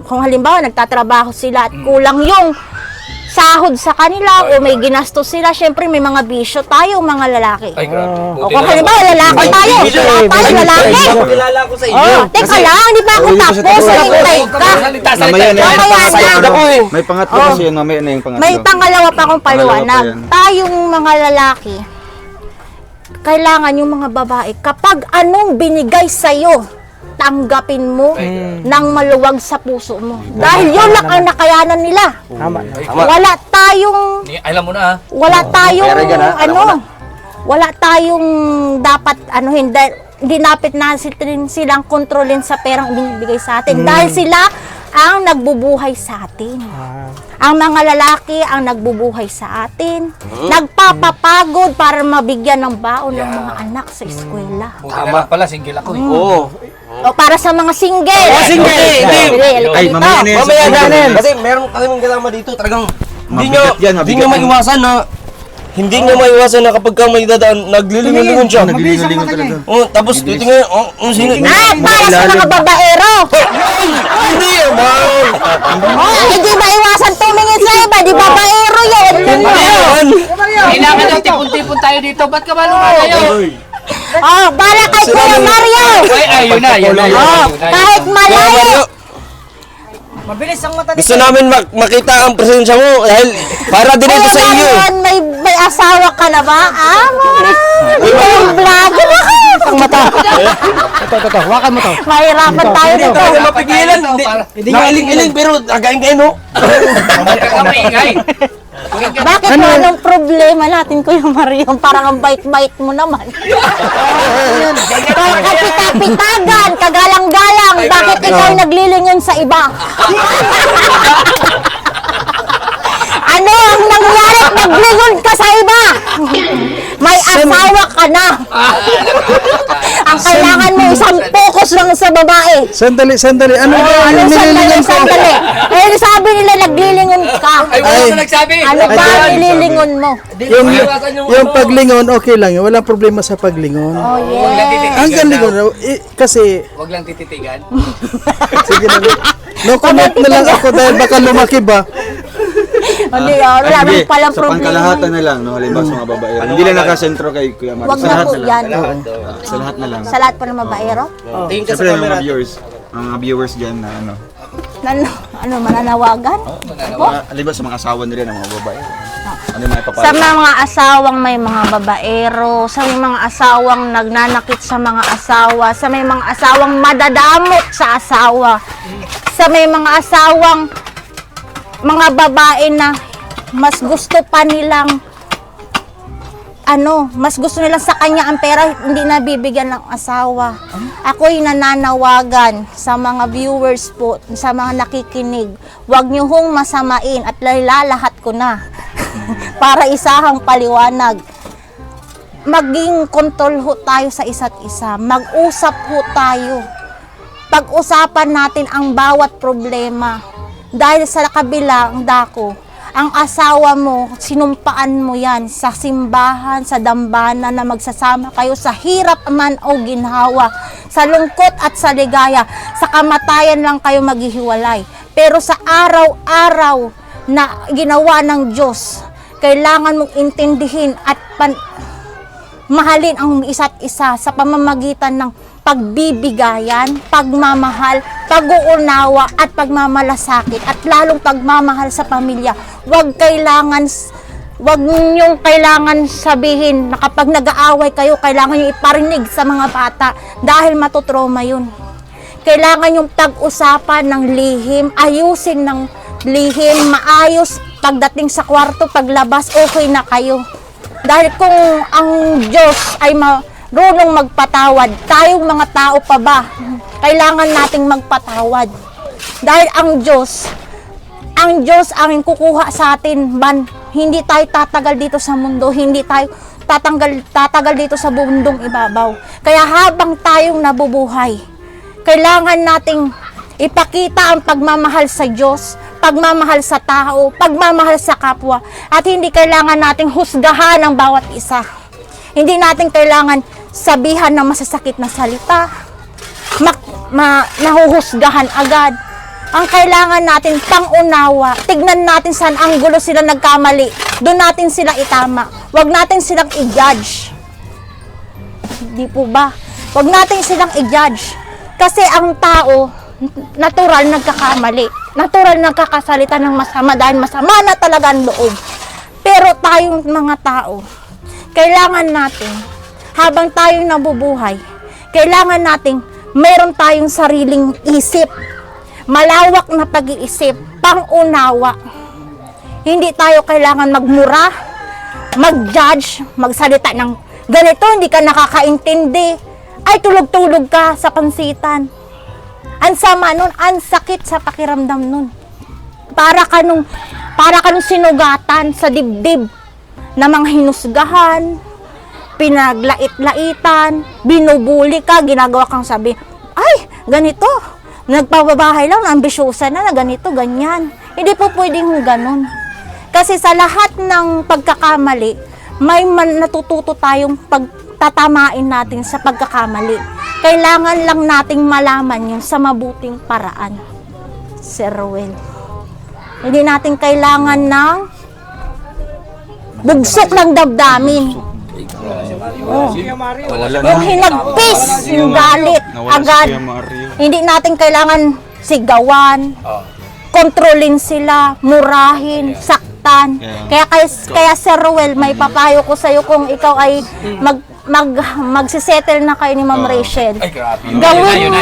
kung halimbawa nagtatrabaho sila at kulang yung sahod sa kanila o may ginastos sila. Syempre may mga bisyo tayo mga lalaki. Ay, grabe. O kung halimbawa lalaki tayo, wala tayo lalaki. Kilala ko sa Oh, teka lang, di ba ako Uy, kasi tapos? tapos Hintay ka. Salita, Mamaya na yung Mamaya pangatlo. na. May pangatlo kasi yun, mamaya na yung pangatlo. May pangalawa pa akong paliwanag. Pangalawa pa yan. Tayong mga lalaki, kailangan yung mga babae, kapag anong binigay sa'yo, tanggapin mo ng maluwag sa puso mo. Dahil yun lang ang nakayanan nila. Tama. Wala tayong, Alam mo na ha. wala tayong, Pera yan, ha? Alam mo na. wala tayong dapat, hindi napit natin silang kontrolin sa perang binibigay sa atin. Dahil sila ang nagbubuhay sa atin. Ang mga lalaki ang nagbubuhay sa atin. Nagpapapagod para mabigyan ng baon ng mga anak sa eskwela. Buti na lang pala, single ako eh. Oo. O para sa mga single. single! Ay, mamaya na yan. Mamaya sa na. pangatlo. Kasi meron kami kasama dito, talagang hindi Mabigat yan, hindi mabigat nyo yan. maiwasan na na kapag ka may dadaan, naglilingon siya. Naglilingon talaga. Oh, tapos titingin, sino? Para sa mga babaero. Hindi, ma'am. Hindi maiwasan tumingin sa iba. Di babaero yun. Yan. Kailangan daw tipon-tipon tayo dito. Ba't ka ba lumalayo? Oh, para kay Kuya Mario. Ay, yun na. Oh, kahit malayo. Gusto namin makita ang presensya mo dahil para din ito sa iyo. Mario, may asawa ka na ba? Mura. May vlog na. Ang mata. Ito. Wakan mo to. Mahirapan tayo Hindi dito. tayo mapigilan. Nailing-iling pero again no. Ingay. Bakit mo anong problema natin, Kuya Mario? Parang ang bait-bait mo naman. Kapit-kapitagan, kagalang-galang, bakit ikaw naglilingon sa iba? Ano ang nangyari? Naglingon ka sa iba! May asawa ka na! Ang kailangan mo, isang focus lang sa babae. Sandali. Ano ba Ano yung nililingan ko? sandali? Eh, sabi nila naglilingon ka. Ay, wala na nagsabi. Ano ba ang nililingon mo? Yung paglingon, okay lang yun. Walang problema sa paglingon. Oh, Huwag lang yeah. tititigan Ang galing ko daw. kasi, Huwag lang tititigan. sige na. No comment na lang ako dahil baka lumaki ba? Hindi, wala Ay, hindi. nang palang Sa pangkalahatan problema. na lang, no? Halimbawa sa mga babae. Hindi lang nakasentro kay Kuya Mario. Huwag Sa na lahat po na lang. yan. Sa lahat na lang. Sa lahat pa ng babaero? Tingin ka sa Siyempre, camera. mga viewers dyan na ano. Mananawagan? Halimbawa sa mga asawa nila ng mga babae. Ano yung mga Sa ipapala? mga asawang may mga babaero, sa may mga asawang nagnanakit sa mga asawa, sa may mga asawang madadamot sa asawa, sa may mga asawang mga babae na mas gusto pa nilang mas gusto nilang sa kanya ang pera, hindi nabibigyan ng asawa. Ako'y nananawagan sa mga viewers po, sa mga nakikinig, huwag niyo hong masamain at lalahat ko na para isahang paliwanag. Maging kontrol ho tayo sa isa't isa, mag-usap ho tayo. Pag-usapan natin ang bawat problema. Dahil sa kabilang dako, ang asawa mo, sinumpaan mo yan sa simbahan, sa dambana na magsasama kayo sa hirap man o ginhawa, sa lungkot at sa ligaya, sa kamatayan lang kayo maghihiwalay. Pero sa araw-araw na ginawa ng Diyos, kailangan mong intindihin at mahalin ang isa't isa sa pamamagitan ng pagbibigayan, pagmamahal, pag-uunawa at pagmamalasakit at lalong pagmamahal sa pamilya. Huwag niyong kailangan sabihin na kapag nag-aaway kayo, kailangan nyo iparinig sa mga bata dahil matutroma yun. Kailangan yung pag-usapan ng lihim, ayusin ng lihim, maayos pagdating sa kwarto, paglabas, okay na kayo. Dahil kung ang Diyos ay marunong magpatawad, tayong mga tao pa ba, kailangan nating magpatawad. Dahil ang Diyos ang kukuha sa atin, hindi tayo tatagal dito sa mundo, hindi tayo tatagal dito sa bundong ibabaw. Kaya habang tayong nabubuhay, kailangan nating ipakita ang pagmamahal sa Diyos, pagmamahal sa tao, pagmamahal sa kapwa, at hindi kailangan nating husgahan ang bawat isa. Hindi natin kailangan sabihan ng masasakit na salita, nahuhusgahan agad. Ang kailangan natin, pang-unawa. Tignan natin saan anggulo sila nagkamali. Doon natin sila itama. Huwag natin silang i-judge. Di po ba? Huwag natin silang i-judge. Kasi ang tao, natural nagkakamali. Natural nagkakasalita ng masama dahil masama na talaga ang loob. Pero tayong mga tao, kailangan natin, habang tayong nabubuhay, kailangan natin, meron tayong sariling isip. Malawak na pag-iisip, pang-unawa. Hindi tayo kailangan magmura, mag-judge, magsalita ng ganito, hindi ka nakakaintindi. Ay, tulog-tulog ka sa pansitan. Ang sama nun, ang sakit sa pakiramdam nun. Para ka nung sinugatan sa dibdib na mga hinusgahan, pinaglait-laitan, binubuli ka, ginagawa kang sabi, ay, ganito, nagpababahay lang, ambisyosa na ganito, ganyan. Hindi po pwedeng ganun. Kasi sa lahat ng pagkakamali, may natututo tayong pagtatamain natin sa pagkakamali. Kailangan lang nating malaman yun sa mabuting paraan. Sir Ruel. Hindi natin kailangan ng bugsok ng damdamin. Yung hinagpis, yung galit, agad. Hindi natin kailangan sigawan, kontrolin sila, murahin, saktan. Kaya Sir Ruel, may papayo ko sa'yo kung ikaw ay magsisettle na kayo ni Ma'am Rachel. Ay, grabe. Gawin mo,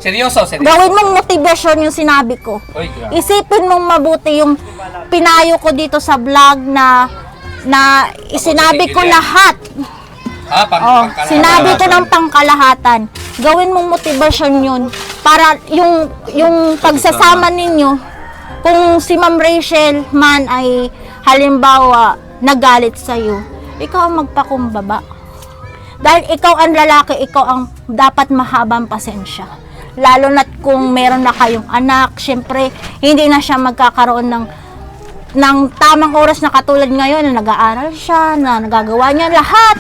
Seryoso. gawin mong motivation yung sinabi ko. Ay, grabe. Isipin mong mabuti yung pinayo ko dito sa vlog na isinabi ko lahat. Sinabi ko ng pangkalahatan. Gawin mong motivation yun para yung pagsasama ninyo, kung si Ma'am Rachel man ay halimbawa nagalit sa'yo, ikaw ang magpakumbaba. Dahil ikaw ang lalaki, ikaw ang dapat mahabang pasensya. Lalo na't kung meron na kayong anak, syempre, hindi na siya magkakaroon ng tamang oras na katulad ngayon na nag-aaral siya, na nagagawa niya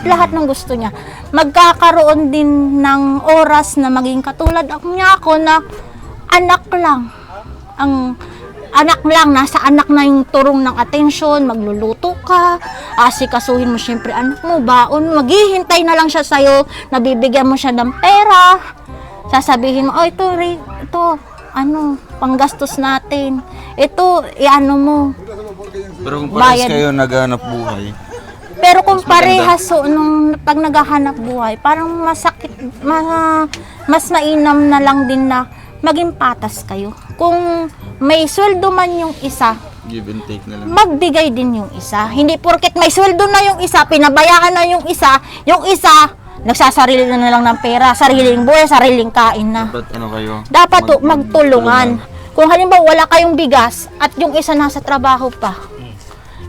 lahat ng gusto niya. Magkakaroon din ng oras na maging katulad ako na anak lang. Anak lang, nasa anak na yung turong ng atensyon, magluluto ka, asikasuhin mo syempre anak mo, baon, maghihintay na lang siya sa'yo, nabibigyan mo siya ng pera, sasabihin mo, oh ito, panggastos natin, ito, iano mo. Pero kung parehas kayo naghahanap buhay, Pero kung parehas, so, pag naghahanap buhay, parang masakit, mas mainam na lang din na maging patas kayo. Kung may sweldo man yung isa, give and take na lang. magbigay din yung isa. Hindi porket may sweldo na yung isa, pinabayaan na yung isa, nagsasarili na lang ng pera, sariling buhay, sariling kain na. Dapat ano kayo? Dapat magtulungan. Kung halimbawa wala kayong bigas at yung isa nasa trabaho pa,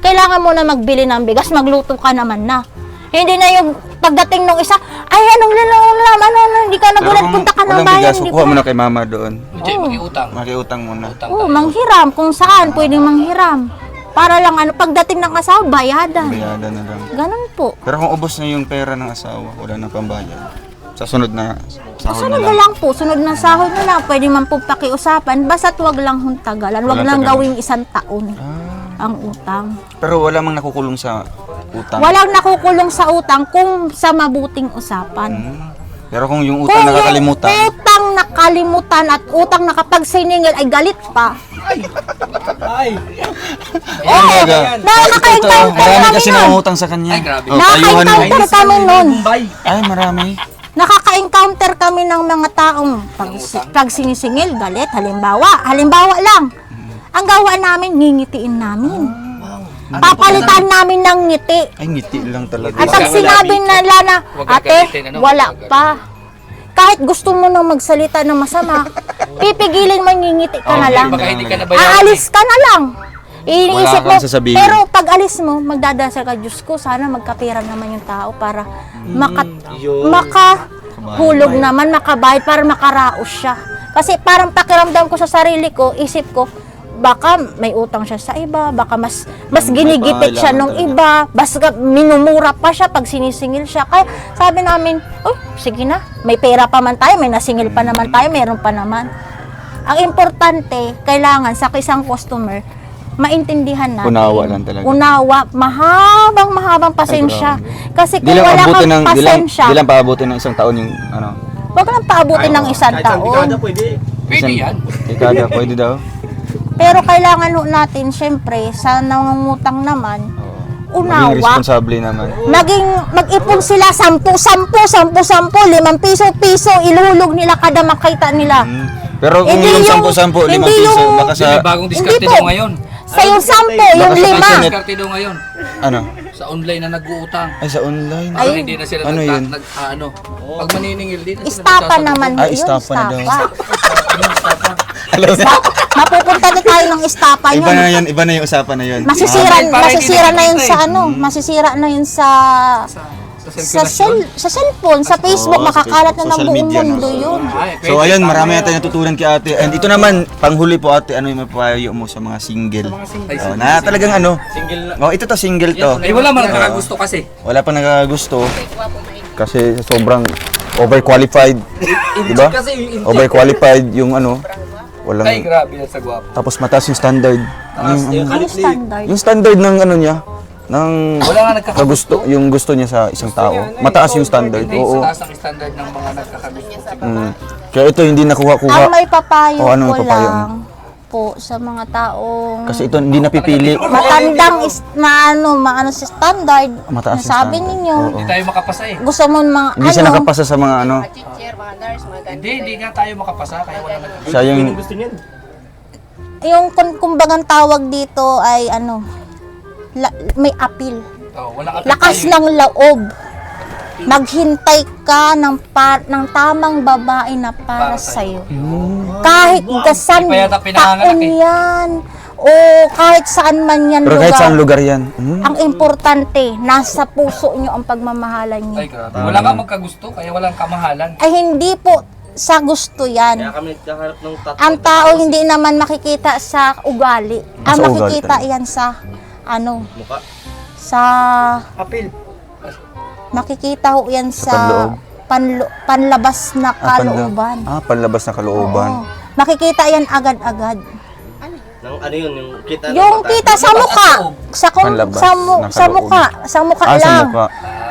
kailangan mo na magbili ng bigas, magluto ka naman na. Hindi na yung pagdating ng isa, ay anong hindi ka nagulat, punta ka ng bayan. Bigas, kukuha mo na kay mama doon. Hindi, mag-iutang. Makiutang muna. Oo, manghiram. Kung saan, pwedeng manghiram. Para lang pagdating ng asawa, bayadan. Bayadan na lang. Ganun po. Pero kung ubos na yung pera ng asawa, wala na pambayad. Sa sunod na sahod Sunod na na lang. lang po, sunod na sahod na lang. Pwede man po pakiusapan, basta't wag lang huntagalan. Wag Walang lang tagalan. gawing 1 taon ang utang. Pero wala mang nakukulong sa utang. Walang nakukulong sa utang kung sa mabuting usapan. Pero kung yung utang Kung nakakalimutan, yung utang nakalimutan at utang na kapag siningil ay galit pa. Oo, nakaka-encounter marami kami kasi nun. nangungutang sa kanya. Ay, grabe. Oh, ayuhan mo. Nakaka-encounter kami nun. Ay, marami. Nakaka-encounter kami ng mga taong pag sinisingil, galit, halimbawa lang. Ang gawa namin, ngingitiin namin. Papalitan namin ng ngiti. Ay, ngiti lang talaga. At pag sinabi nila na, ate, wala pa. Kahit gusto mo nang magsalita ng masama, pipigilin mo, ngingiti ka na lang. Baka hindi ka nabayaran. Aalis ka na lang. Iniisip Wala mo, kang sasabihin. pero pag alis mo, magdadasal ka, Diyos ko, sana magkapira naman yung tao para makahulog naman, makabayad, para makaraos siya. Kasi parang pakiramdam ko sa sarili ko, isip ko, baka may utang siya sa iba, baka mas ginigipit siya nung iba, basta minumura pa siya pag sinisingil siya. Kaya sabi namin, oh, sige na, may pera pa man tayo, may nasingil pa naman tayo, meron pa naman. Ang importante, kailangan sa isang customer, maintindihan natin. Unawa lang talaga. Unawa, mahabang pasensya. Kasi Di kung lang wala abutin kang ng pasensya, di lang paabutin ng isang taon yung ano. huwag lang paabutin ng isang taon. Pwede Isang yan. dekada pwede daw. Pero kailangan ho natin, syempre, sa nangungutang naman, Maging unawa. responsable naman. Mag-ipon sila 10 piso, iluhulog nila kada makita nila. Pero kung Hindi yung yung- 10-10, 5 hindi piso, yung- baka sa May bagong diskarte Hindi po. daw ngayon. Sa yung 10, yung Baka sa 5. internet. Diskarte daw ngayon. ano? Sa online na nag-uutang. Ay sa online. Parang hindi na sila Ano yun? Pag maniningil, di na sila Istapa nagsasagot. naman Ah, yun, istapa na daw. Mapupunta na tayo ng istapa Iba na yun. yun, iba na yung usapan na yun. Masisira na yun sa ano, Hmm. masisira na yun sa Sa cellphone, sa Facebook, Oo, makakalat na ng social buong media, no? mundo yun. So ayun, marami na tayong natutunan kay ate. And ito naman, panghuli po ate, ano yung mapapayo mo sa mga single? Oh, na talagang ano? Single na. Oh, ito to, single to. Eh wala man nakakagusto kasi. Wala pa nagagusto. Kasi sobrang overqualified. Di ba? Overqualified yung ano. Ay Walang, grabe yan sa gwapo. tapos mataas yung standard. Ano standard? Yung standard ng ano niya, ng Wala nga nagkakagusto. yung gusto niya sa isang tao. Mataas yung standard. Oo. Sa taas ang standard ng mga nagkakagusto. Kaya ito hindi nakuha-kuha. Ang may papayo O, ano ko may papayo mo? lang po sa mga taong Kasi ito hindi napipili. matandang maano sa standard. Mataas yung Sabi standard. ninyo, Hindi tayo makapasa eh. gusto mo mga Hindi siya nakapasa sa mga ano. Hindi nga tayo makapasa kaya wala nagkakagusto. Siya yung Gusto niyan. yung kumbagang tawag dito ay ano, may appeal. Oh, wala ka Lakas ng loob. Maghintay ka ng tamang babae na para sa'yo. Kahit gasan Di pa yata pinanganak taon eh. yan. O kahit saan man yan pero kahit saan lugar. lugar yan. Ang importante, nasa puso nyo ang pagmamahalan nyo. Ay grabe. Wala kang magkagusto kaya walang kamahalan. Ay hindi po sa gusto yan. Kaya kami nagkaharap ng tatlo. Ang tao hindi naman makikita sa ugali. Ang Sa ugali makikita talaga. yan sa ano, Mukha. sa makikita ho yan sa panlabas na kalooban. Panlabas na kalooban. Oo. Makikita yan agad-agad. Nang ano yun, yung kita. Yung kita sa mukha, Panlabas na sa mukha sa lang. mukha.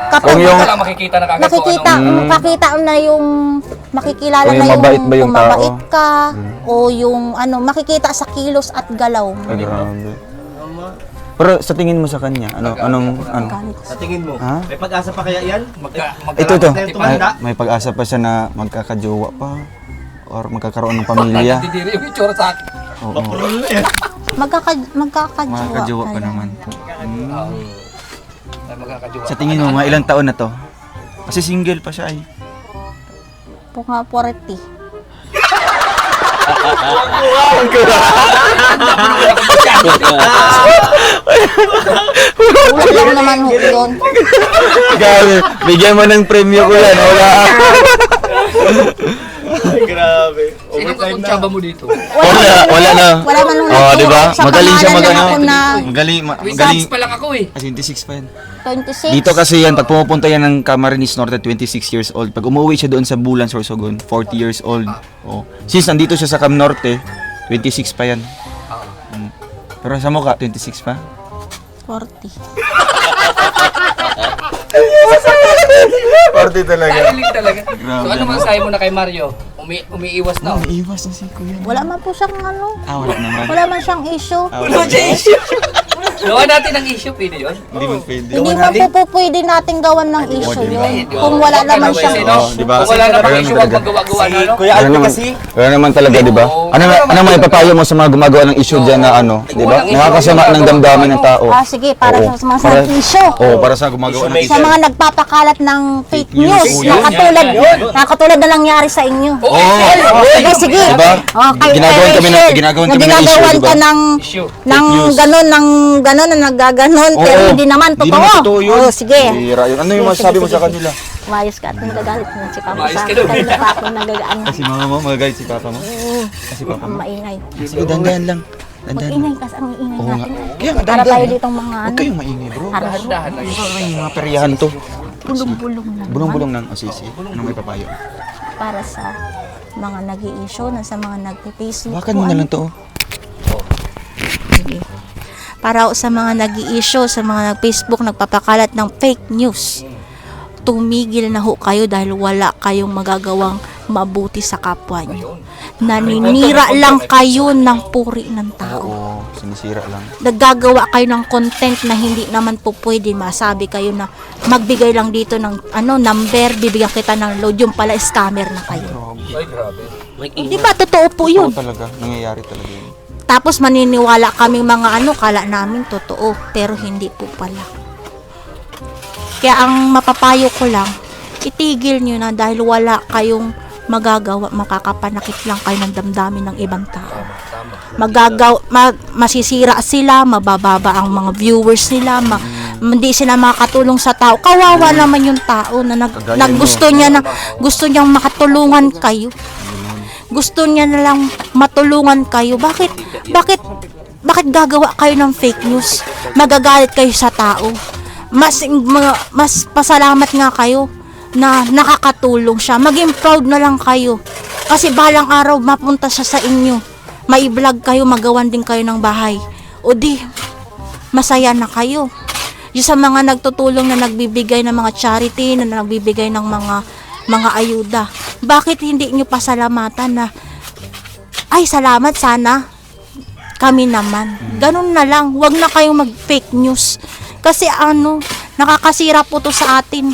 Kapag Kung yung- Wala makikita na kagad makikita, makikita na yung makikilala Kung na yung yung mabait ba yung kung tao? mabait ka o yung ano, makikita sa kilos at galaw mo. Ay, grabe. Pero sa tingin mo sa kanya, anong Sa tingin mo, Ha? may pag-asa pa kaya yan? ito to. Magkakaroon tumanda? May pag-asa pa siya na magkakajowa pa or magkakaroon ng pamilya. Didiri yung itsura sa akin. Oo. Magkakajowa Magkakajowa pa ka naman. Ay, magkakajowa. Sa tingin mo, mga ilang taon na to? Kasi single pa siya ay. po nga 40. Kulang lang naman ho yun. Grabe, bigyan mo ng premyo ko yan. Wala. Ay, grabe. Sino ka kung tsaba mo dito? Wala na. Wala man ho Oh, di ba? Sa Magaling siya pangalan lang magano. ako na Magaling, Magaling. magaling. pa lang ako eh. 26 pa yan. 26. Dito kasi yan, pag pumupunta yan ng Camarines Norte, 26 years old. Pag umuwi siya doon sa Bulan, Sorsogon, 40 years old. Oh. Since nandito siya sa Cam Norte, 26 pa yan. Pero sa mukha, 26 pa? 40. 40 talaga. Kailing talaga. So ano masasabi mo na kay Mario? Umiiwas na. Iwas na si Kuya. Wala man po siyang ano. Wala naman. Wala man siyang issue. Wala naman. Gawa natin ang issue, pwede yun? Hindi mo pwede. Hindi man po pwede nating gawan ng issue yun. Kung wala naman siyang Oo, di ba? Kung wala naman Ganun issue, talaga. huwag magawa-gawa na, no? Kuya Wala Alvin naman, kasi. wala naman talaga, di ba? Ano may papayo mo sa mga gumagawa ng issue dyan na ano, di ba? Nakakasama ng damdamin ng tao. sige, para Oo. sa mga Para- issue. Oo, para sa gumagawa ng Sa issue. mga nagpapakalat ng fake news news. na katulad na nangyari sa inyo. Sige. Diba? Ginagawan kami ng- ginagawan kami ng issue, ginagawan diba? ka ng Issue. ng ganon na naggaganon pero hindi naman Hindi naman totoo totoo. yun. Oh, sige. Bira yun. Ano yung masasabi mo sa kanila? Mayos ka at nagagalit mo si Papa Mayos sa ka daw. akin. Kaya ako nagagaan. Si mama mo, magagalit si papa mo. Kasi papa Ang mo. maingay. Sige, dandan lang. Dandan. Mag-ingay kasi ang ingay Oo nga. natin. Kaya nga, Para dandan. tayo ditong mga Huwag kayong maingay, bro. harso. Dahan lang. Ay, mga peryahan to. Bulong-bulong na naman Bulong-bulong ng asisi. Ano may papayo? para sa mga nag-i-issue, sa mga nagpe-Facebook. Bakit mo na lang to? Sige. Para ho sa mga nag-i-issue, sa mga nag-Facebook, nagpapakalat ng fake news. Tumigil na ho kayo dahil wala kayong magagawang mabuti sa kapwa nyo. Naninira lang kayo ng puri ng tao. Oo, sinisira lang. Naggagawa kayo ng content na hindi naman po pwede. Masabi kayo na magbigay lang dito ng number, bibigyan kita ng load. Yung pala scammer na kayo. Ay, grabe. Di ba? Totoo po yun. Talaga, nangyayari talaga yun. Tapos maniniwala kaming mga kala namin totoo, pero hindi po pala. Kaya ang mapapayo ko lang, itigil nyo na dahil wala kayong magagawa, makakapanakit lang kayo ng damdamin ng ibang tao. Masisira sila, mabababa ang mga viewers nila, hindi sila makakatulong sa tao. Kawawa naman yung tao na gusto niyang makatulungan kayo. Gusto niya na lang matulungan kayo. Bakit gagawa kayo ng fake news? Magagalit kayo sa tao. Mas pasalamat nga kayo na nakakatulong siya. Maging proud na lang kayo. Kasi balang araw mapunta siya sa inyo. Mai-vlog kayo, magawan din kayo ng bahay. O di, masaya na kayo. Yung sa mga nagtutulong na nagbibigay ng mga charity, na nagbibigay ng mga ayuda. Bakit hindi nyo pasalamatan na, ay salamat sana, kami naman. Ganun na lang, wag na kayong mag-fake news. Kasi nakakasira po to sa atin.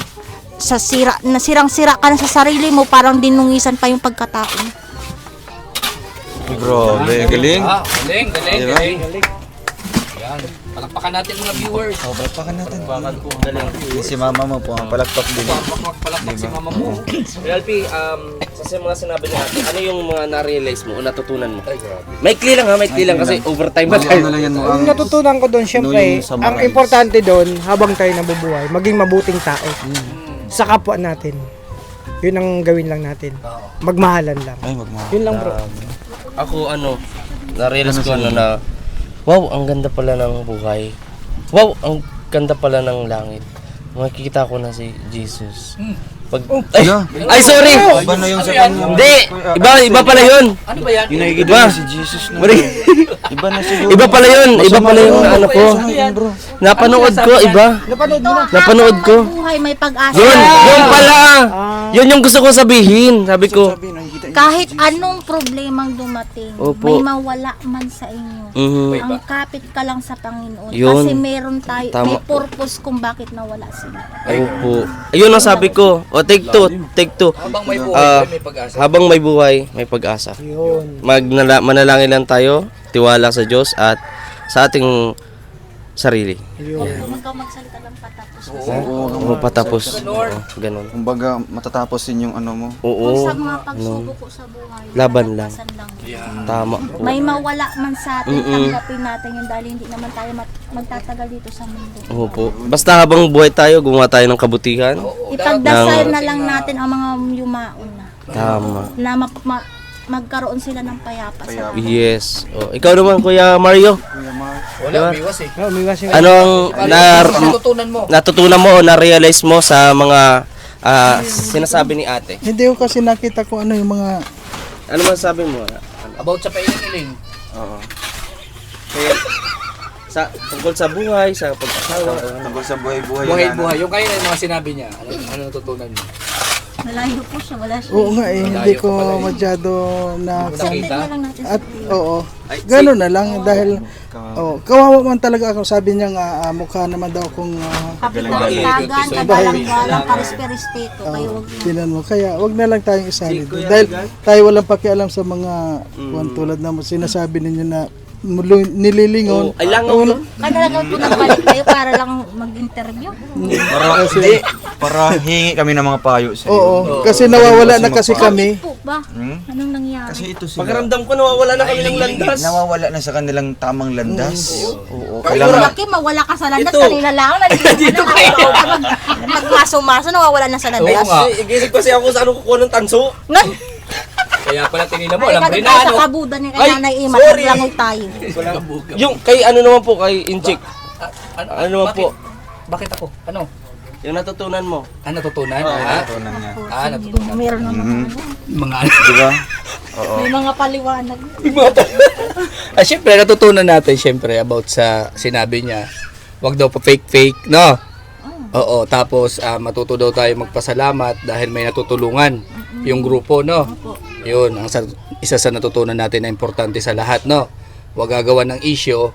Sirang-sira ka na sa sarili mo, parang dinungisan pa yung pagkatao. Grabe, galing. Galing. Diba? Yan. Palakpakan natin mga viewers. Palakpakan natin. Si mama mo po, ang palakpak din. Palakpak si mama mo. LP, sa mga sinabi ni ate, ano yung mga na-realize mo o natutunan mo? Ay, grabe. Maikli lang kasi overtime ba tayo? Ano lang yan mo Ang natutunan ko doon, syempre, yung ang summarize. importante doon, habang tayo nabubuhay, maging mabuting tao sa kapwa natin. Yun ang gawin lang natin. Magmahalan lang. Ay, magmahal. Yun lang, bro. Ako na-realize ko na, wow, ang ganda pala ng buhay. Wow, ang ganda pala ng langit. Makikita ko na si Jesus. Ay, sorry! Iba na yung sa kanya. Hindi! Iba pala yun! Ano ba yan? Yung nakikita Iba. mo si Jesus na. Mali. Iba na siguro. Iba pala yun! Iba pala yung ano ko. Bro. Napanood ko, iba. Napanood ko. May buhay, may pag-asa. Yun pala! Yun yung gusto ko sabihin. Sabi ko, Kahit anong problemang dumating, Opo. may mawala man sa inyo. Ang kapit ka lang sa Panginoon. Yun. Kasi meron tayo, may Tama. purpose kung bakit nawala sila. opo. Ayun ang sabi ko. O, take two. Habang may buhay, may pag-asa. Habang may buhay, may pag-asa. Yun. Manalangin lang tayo, tiwala sa Diyos at sa ating sarili. Huwag kang magsalita lang patapos. Oo, patapos. Oo, ganun. Kumbaga, matatapos din yung ano mo. Kung Oo, sa mga pagsubok ko sa buhay, Laban lang. malagpasan lang. tama po. May mawala man sa atin, tanggapin natin yun dahil hindi naman tayo magtatagal dito sa mundo. Opo. Basta habang buhay tayo, gumawa tayo ng kabutihan. Ipagdasal na lang natin ang mga yumaon na. Tama. Na magkaroon sila ng payapa sa Yes. O, ikaw naman, Kuya Mario. Wala, umiwas eh. Oh, umiwas yung Anong Natutunan mo. natutunan mo o na-realize mo sa mga sinasabi ni ate? Hindi ko kasi nakita ko ano yung mga Ano man sabi mo? About sa pailing-iling. Oo. Kaya, tungkol sa buhay, sa pag-asawa. Tungkol sa buhay-buhay. Buhay-buhay. Yung kaya yung mga sinabi niya. Ano natutunan mo? Malayo po siya, wala siya. oo nga eh, hindi ko masyado na Sabihin na lang natin at oo. Gano'n na lang dahil kawawa man talaga ako. Sabi niya nga mukha naman daw kung kapit-kapitagan, kagalang-galang, karespe-respeto. Kayo huwag na. tinan mo. Kaya wag na lang tayong isali doon. Dahil tayo walang pakialam sa mga kuwan tulad na sinasabi ninyo na nililingon. Ay, langaw no? Kailangan po nagbalik kayo para lang mag-interview. Para hingi kami ng mga payo sa iyo. Oo, kasi nawawala na kasi kami. Po ba? Anong nangyari? Kasi ito sila. Pakiramdam ko nawawala na kami ng landas. Nawawala na sa kanilang tamang landas. Oo. Kailangan Kailangan laki, mawala ka sa landas. Kanina lang, nandito kayo. Magmaso-maso, nawawala na sa landas. Oo nga. Igisip kasi ako sa ano kukuha ng tanso. Ngay! Kaya pala tinila mo, Ay, alam rin tayo na sa ano. kabudan ni Ay, Nanay Ima. sorry. Naglangoy tayo. Yung kay ano naman po, kay Inchik. Ano naman bakit? po? Bakit ako? Ano? Yung natutunan mo. Natutunan? Natutunan niya. Natutunan. Meron naman Mga Di ba? may mga paliwanag. Siyempre, natutunan natin siyempre about sa sinabi niya. Wag daw pa fake, no? Oo, tapos matuto daw tayo magpasalamat dahil may natutulungan yung grupo, no? Yun, isa sa natutunan natin na importante sa lahat, no? Wag gagawa ng issue.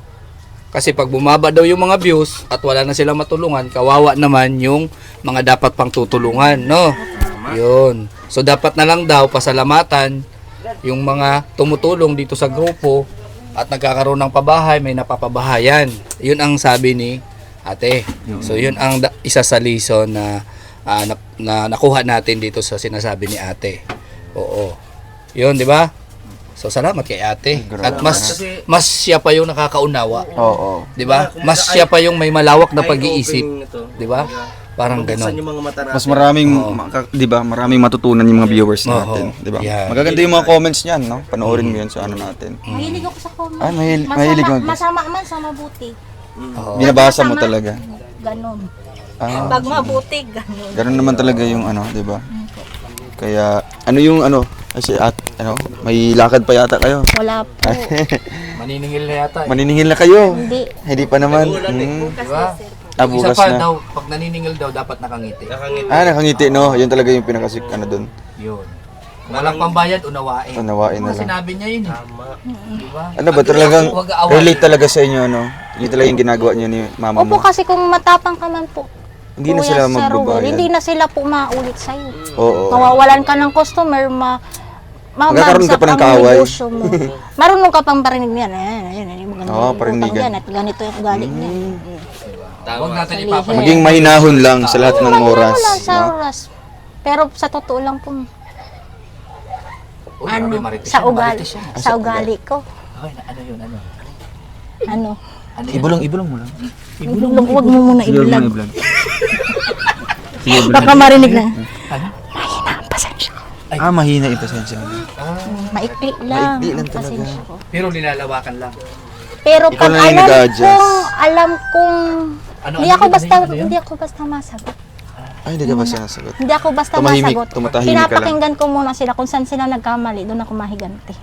Kasi pag bumaba daw yung mga views at wala na silang matulungan, kawawa naman yung mga dapat pang tutulungan, no? Yun. So dapat na lang daw pasalamatan yung mga tumutulong dito sa grupo at nagkakaroon ng pabahay, may napapabahayan. Yun ang sabi ni ate. So yun ang isa sa lesson na nakuha natin dito sa sinasabi ni ate. Oo. Yun, di ba? So salamat kay ate. At mas siya pa yung nakakaunawa. Oo. 'Di ba? Mas siya pa yung may malawak na pag-iisip, 'di ba? Parang gano'n. Mas maraming, 'di ba? Maraming matutunan yung mga viewers natin, 'di ba? Yeah. Magaganda yung mga comments niyan, no? Panoorin mo 'yan sa ano natin. Mahilig ako sa comment. Mahilig mo. Masama man sa mabuti. Binabasa mo talaga. Ganon. Ah, Pag mabuti, ganon. ganun naman talaga yung ano, 'di ba? Kaya ano yung ano, kasi may lakad pa yata kayo. Wala po. Maniningil na yata. Maniningil na kayo. Hindi. Hindi pa naman. Diba? Bukas Isa pa na. daw, pag naniningil daw, dapat nakangiti. Nakangiti, no? Yun talaga yung pinakasik, doon. Yun. Kung walang pambayad, unawain. Unawain na Kasi lang. sinabi niya yun. Diba? Ano ba talagang Huwag aawain. relate talaga sa inyo, no? Yun talaga yung ginagawa niyo ni mama Opo, mo. kasi kung matapang ka man po, Hindi na Kuya sila Sir Ruel, magbabayad. hindi na sila po maulit sa'yo. Oo. Mawawalan ka ng customer, Magkakaroon ka pa ng ang kaaway. negosyo mo. Marunong ka pang parinig niyan. Oo, parinigan. At ganito yung galing niya. Huwag natin ipapalit. Maging mahinahon lang sa lahat ng oras. Wala sa no? oras. Pero sa totoo lang po, Uy, grabe, marites sa yan, ugali, marites yan. sa ugali ko. Okay, ano yun, ano? Ano? Ibulong mo lang. Huwag mo muna i-vlog. i-vlog. Baka marinig na. Mahina ang pasensya ko. Mahina yung pasensya mo. Maikli lang Maikli lang ang talaga. pasensya ko. Pero linalawakan lang. Pero Ikaw pag na yung nag-a-adjust. alam kong Ano hindi ako basta masagot. Ay, hindi ka ba sinasagot? Hindi ako basta Tumahimik, masagot. tumatahimik ka lang. Pinapakinggan ko muna sila kung saan sila nagkamali, doon ako mahiganti.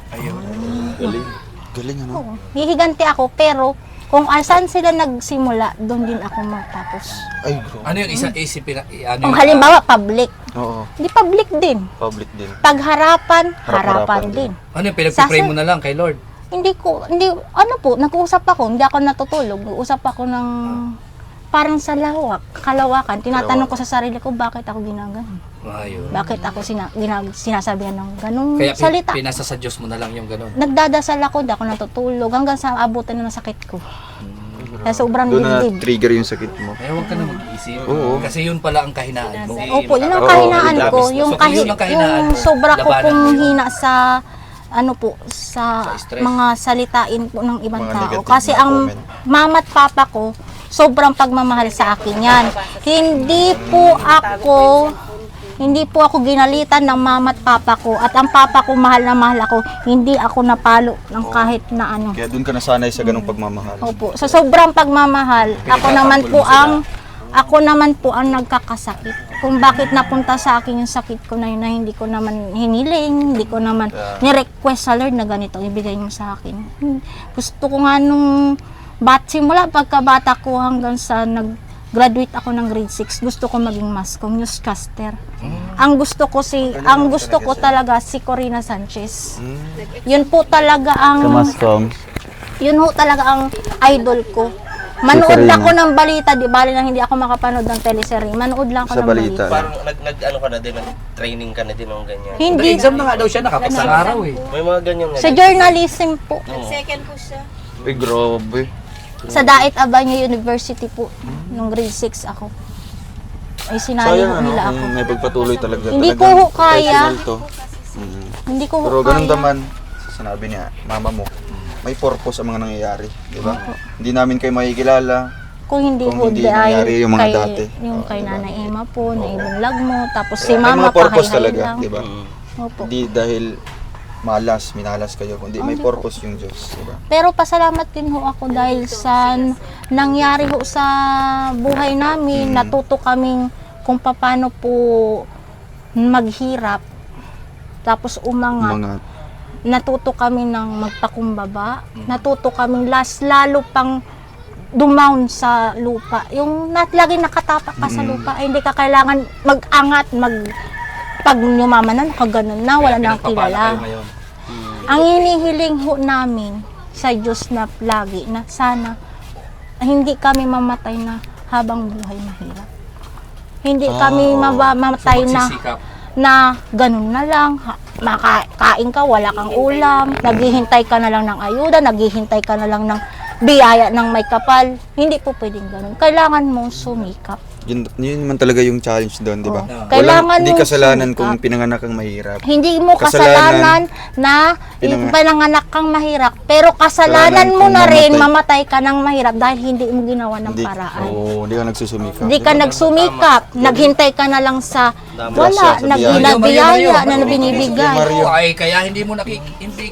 Galing, ano? Oo. Hihiganti ako, pero kung saan sila nagsimula, doon din ako matapos. Ay, bro. Ano yung isa isipin? Ano Kung yung- halimbawa, public. Oo, Hindi public din. public din. Pag harapan, Harap-harapan harapan din. din. Ano yung pinagpipray mo na lang kay Lord? Nag-uusap ako, hindi ako natutulog. Nag-uusap ako ng parang sa kalawakan. Tinatanong ko sa sarili ko, bakit ako ginaganon? Ayun. Bakit ako sinasabihan ng ganong Kaya salita? pinasa sa Diyos mo na lang yung ganun. Nagdadasal ako, hindi ako natutulog hanggang sa abutan na ng sakit ko. Kaya sobrang Doon na dibdib. trigger yung sakit mo. Eh, huwag ka na mag-iisip. Oo. Kasi yun pala ang kahinaan mo. Opo, yun ang kahinaan ko. Yung, So, kung yun ang kahinaan yung mo, sobra ko labanan pong mo yun. hina sa sa stress. mga salitain po ng ibang Mga tao. negative Kasi na ang comment. mama at papa ko, sobrang pagmamahal sa akin yan. Hindi po ako ginalitan ng mama at papa ko. At ang papa ko, mahal na mahal ako. Hindi ako napalo ng kahit na ano. Kaya doon ka nasanay sa ganong pagmamahal. Opo. Sa sobrang pagmamahal, ako naman po ang nagkakasakit. Kung bakit napunta sa akin yung sakit ko na yun na hindi ko naman hiniling, hindi ko naman ni-request sa Lord na ganito ibigay mo sa akin. Gusto ko nga nung simula pagkabata ko hanggang sa nag-graduate ako ng grade 6, gusto ko maging mascom, newscaster. Ang gusto ko talaga si Corina Sanchez. Yun po talaga ang yun ho talaga ang idol ko. Manood Corina. ako ng balita, di bali na hindi ako makapanood ng teleserye. Manood lang ako Sa ng balita. balita. Parang ano ka na din, training ka na din ng ganyan. Hindi. Exam na nga daw siya, nakapasang araw eh. May mga ganyan nga. Sa journalism po. Ay, grabe. Sa Dait Abanyo University po. Nung grade 6 ako. Ay sinali Sayang, nila ako. kung may pagpatuloy talaga. Hindi talagang ko ho kaya. personal to. Hindi ko Pero kaya. ganun naman, sinabi niya, mama mo, may purpose ang mga nangyayari, di ba? Hindi namin kayo makikilala. Kung hindi Kung ho, hindi di ay nangyari yung mga dati. Yung kay Nanay Emma po, na ibunlag mo. Tapos si May Mama mga purpose pahay-hay talaga, lang. di ba? Opo. Hindi dahil minalas kayo, kundi may purpose yung Diyos, di ba? Pero pasalamat din ho ako dahil sa nangyari ho sa buhay namin, natuto kaming kung paano po maghirap, tapos umangat. Mga Natuto kami ng magpakumbaba, natuto kaming lalo pang dumown sa lupa. Yung lagi nakatapak ka sa lupa, ay hindi ka kailangan mag-angat, pag yumamanan, kaganon na, wala nang kilala. Ang hinihiling ho namin sa Diyos na lagi, na sana hindi kami mamatay na habang buhay mahirap. Hindi kami mamatay na ganun na lang, makakain ka, wala kang ulam, naghihintay ka na lang ng ayuda, naghihintay ka na lang ng biyaya ng may kapal. Hindi po pwedeng ganun. Kailangan mong sumikap. yun naman talaga yung challenge doon, di ba? Oo. Kailangan Hindi mong kasalanan sumikap. kung pinanganak kang mahirap. Hindi mo kasalanan na pananganak kang mahirap, pero kasalanan mo kung na rin mamatay. mamatay ka ng mahirap dahil hindi mo ginawa ng Hindi, paraan. hindi ka nagsusumikap. Hindi ka nagsumikap, naghintay ka na lang sa wala, Sa biyaya. nagbibigaya na binibigay. Ay, kaya hindi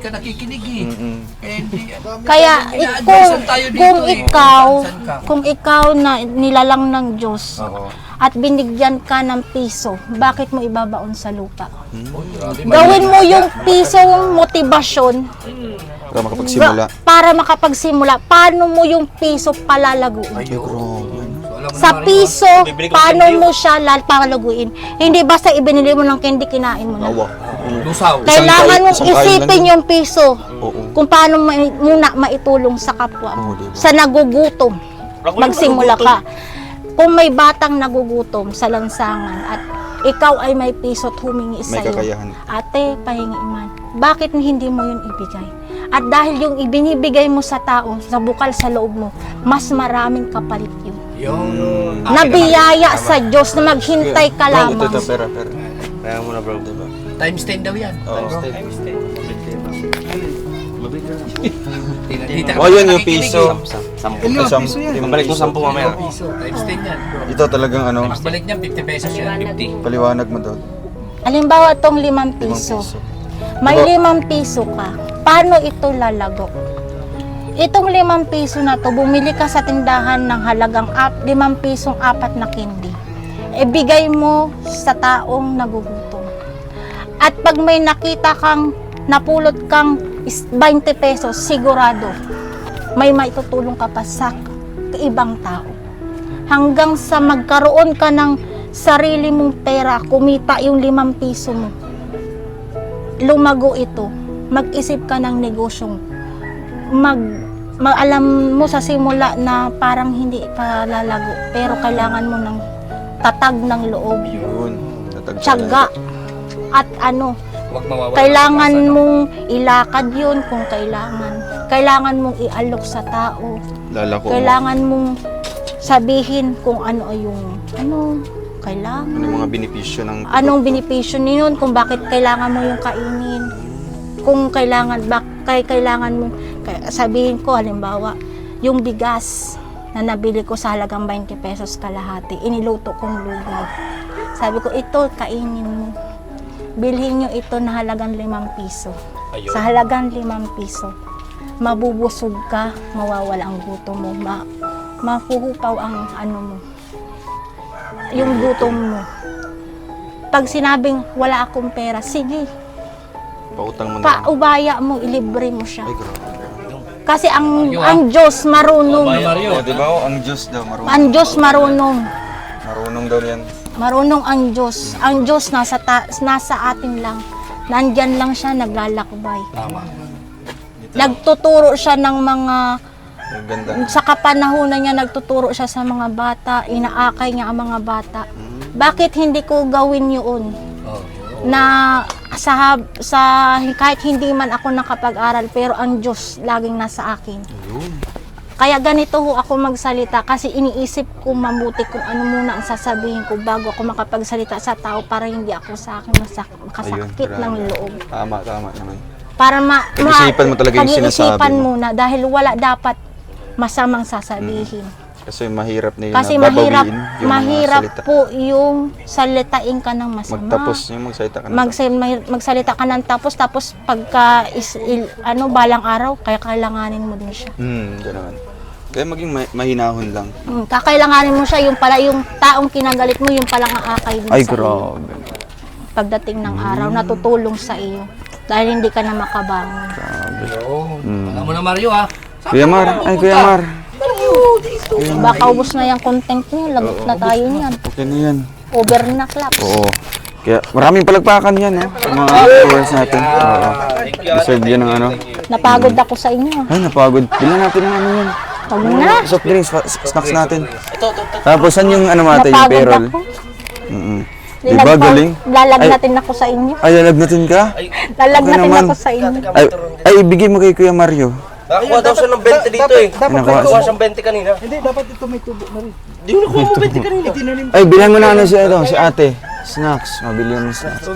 ka nakikinig eh. Eh, hindi, Kaya ina-advisean tayo dito kung eh. ikaw, Saan ka? kung ikaw na nilalang ng Diyos Oo. at binigyan ka ng piso, bakit mo ibabaon sa lupa? Grabe, Gawin mo yung piso motibasyon Para makapagsimula. para makapagsimula. Paano mo yung piso palalaguin? Sa piso, paano mo siya palalaguin? Hindi basta ibinili mo ng candy, kinain mo na. Awa. Lusaw. Kailangan mong isang kain lang isipin yun. yung piso Oo. kung paano muna maitulong sa kapwa mo. Oo, diba? Sa nagugutom, magsimula ka. Kung may batang nagugutom sa lansangan at ikaw ay may piso at humingi May sa'yo, kakayahan. ate, pahingi man. Bakit hindi mo yun ibigay? At dahil yung ibinibigay mo sa tao, sa bukal sa loob mo, mas maraming kapalit yun. Nabiyaya sa Diyos na maghintay ka Bro, ito, lamang. pera. Kaya mo na bro. Diba? Times 10 daw yan. Oo. Tita, Oh, yun yung piso. Ilan piso yan? Mabalik mo 10 mamaya. Times 10 yan, bro. Ito talagang ano, Balik niya, 50 pesos yan, 50. paliwanag mo doon. Halimbawa, itong 5 5 piso. piso. May 5 piso ka. Paano ito lalago? Itong 5 piso na to, bumili ka sa tindahan ng halagang 5 pisong 4 na candy. Ibigay mo sa taong nagugutom. At pag may nakita kang napulot kang 20 pesos, sigurado may maitutulong ka pa sa ibang tao. Hanggang sa magkaroon ka ng sarili mong pera, kumita yung 5 piso mo. Lumago ito. Mag-isip ka ng negosyong alam mo sa simula na parang hindi ka lalago, pero kailangan mo ng tatag ng loob, Yun. Tatag tiyaga, at Huwag mawawala. kailangan mong ilakad yun kung kailangan mong ialok sa tao, Lalako. kailangan mong sabihin kung ano yung kailangan. Ano yung mga benepisyo ng Anong benepisyo niyon, kung bakit kailangan mo yung kainin, kung kailangan mo sabihin ko, halimbawa yung bigas na nabili ko sa halagang 20 pesos kalahati, iniluto kong lugad, sabi ko, ito kainin mo, bilhin nyo ito na halagang 5 piso. Sa halagang 5 piso mabubusog ka, mawawala ang gutom mo, mapuhupaw ang mo, yung gutom mo. Pag sinabing wala akong pera, sige, pautang mo na lang. paubaya mo, ilibre mo siya. Ay, grabe. Kasi ang Diyos marunong. Oh, di ba? Oh, ang Diyos daw, marunong. Ang Diyos marunong. Marunong daw yan. Marunong ang Diyos. Ang Diyos nasa atin lang. Nandyan lang siya, naglalakbay. Tama. Nagtuturo siya ng mga, Ang ganda. sa kapanahunan niya, nagtuturo siya sa mga bata, inaakay niya ang mga bata. Bakit hindi ko gawin yun? Na kahit hindi man ako nakapag-aral, pero ang Diyos laging nasa akin. Kaya ganito ho ako magsalita, kasi iniisip ko mabuti kung ano muna ang sasabihin ko bago ako makapagsalita sa tao, para hindi ako sa akin kasakit Ayun, ng grabe. loob. Tama naman. Para Pag-isipan mo talaga yung sinasabi pag-iisipan mo. muna, dahil wala dapat masamang sasabihin. Kasi mahirap na yun Kasi na mahirap, babawiin yung mga mahirap salita. po yung salitain ka ng masama. Magtapos yung magsalita ka na. Magsalita ka ng tapos pagka balang araw, kaya kailanganin mo din siya. Gano'n. Kaya maging mahinahon lang. Kakailanganin mo siya, yung pala yung taong kinagalit mo, yung palang aakay din Ay, sa iyo. grabe. Pagdating ng araw, natutulong sa iyo. Dahil hindi ka na makabangon. Alam mo na Mario ha. Kuya Mar, ay Kuya Mar. Baka ubos na yung content niyo, lagot na tayo niyan. Okay na yan. Over na clap. Oo. Kaya maraming palagpakan yan, ha? Sa mga viewers natin. Oo. Deserve yan ng ano. Napagod ako sa inyo. Ay, napagod. Bilan natin ng ano yan. Huwag na. Soft drinks, snacks natin. Tapos, saan yung ano natin, yung Napagod payroll? ako. Diba, galing? Lalagnatin ako sa inyo. Ay, lalagnatin ka? Lalagnatin naman. ako sa inyo. Ay, ibigay mo kay Kuya Mario. Nakakuha daw siya ng 20 dito eh. Nakakuha siyang 20 kanina. Hindi, dapat ito may tubo na rin. Di mo nakuha mo 20 kanina. Ay, bilhan mo na ano si, ano, si ate. Snacks, mabili mo snacks.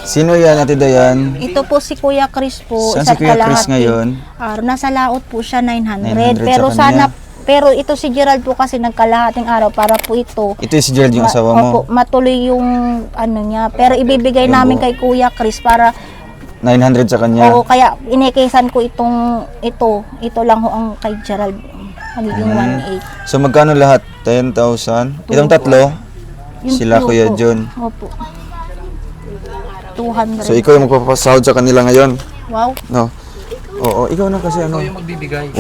Sino yan, Ate Dayan? Ito po si Kuya Chris po. Saan si isa't Kuya Chris kalahati. ngayon? Nasa laot po siya, 900 900. Pero sa kanya. pero ito si Gerald po kasi nagkalahating araw para po ito. Ito yung si Gerald, yung asawa mo. Opo, matuloy yung ano niya. Pero ibibigay namin kay Kuya Chris para 900 sa kanya. oo, kaya inikisan ko ito lang ho ang kay Gerald. Magiging 1.8. So magkano lahat? 10,000? Itong tatlo? Yung Sila two Kuya po. John. Opo. 200. So ikaw yung magpapasahod sa kanila ngayon? Wow. No? Oo, ikaw na kasi ano. Yung magbibigay. 1,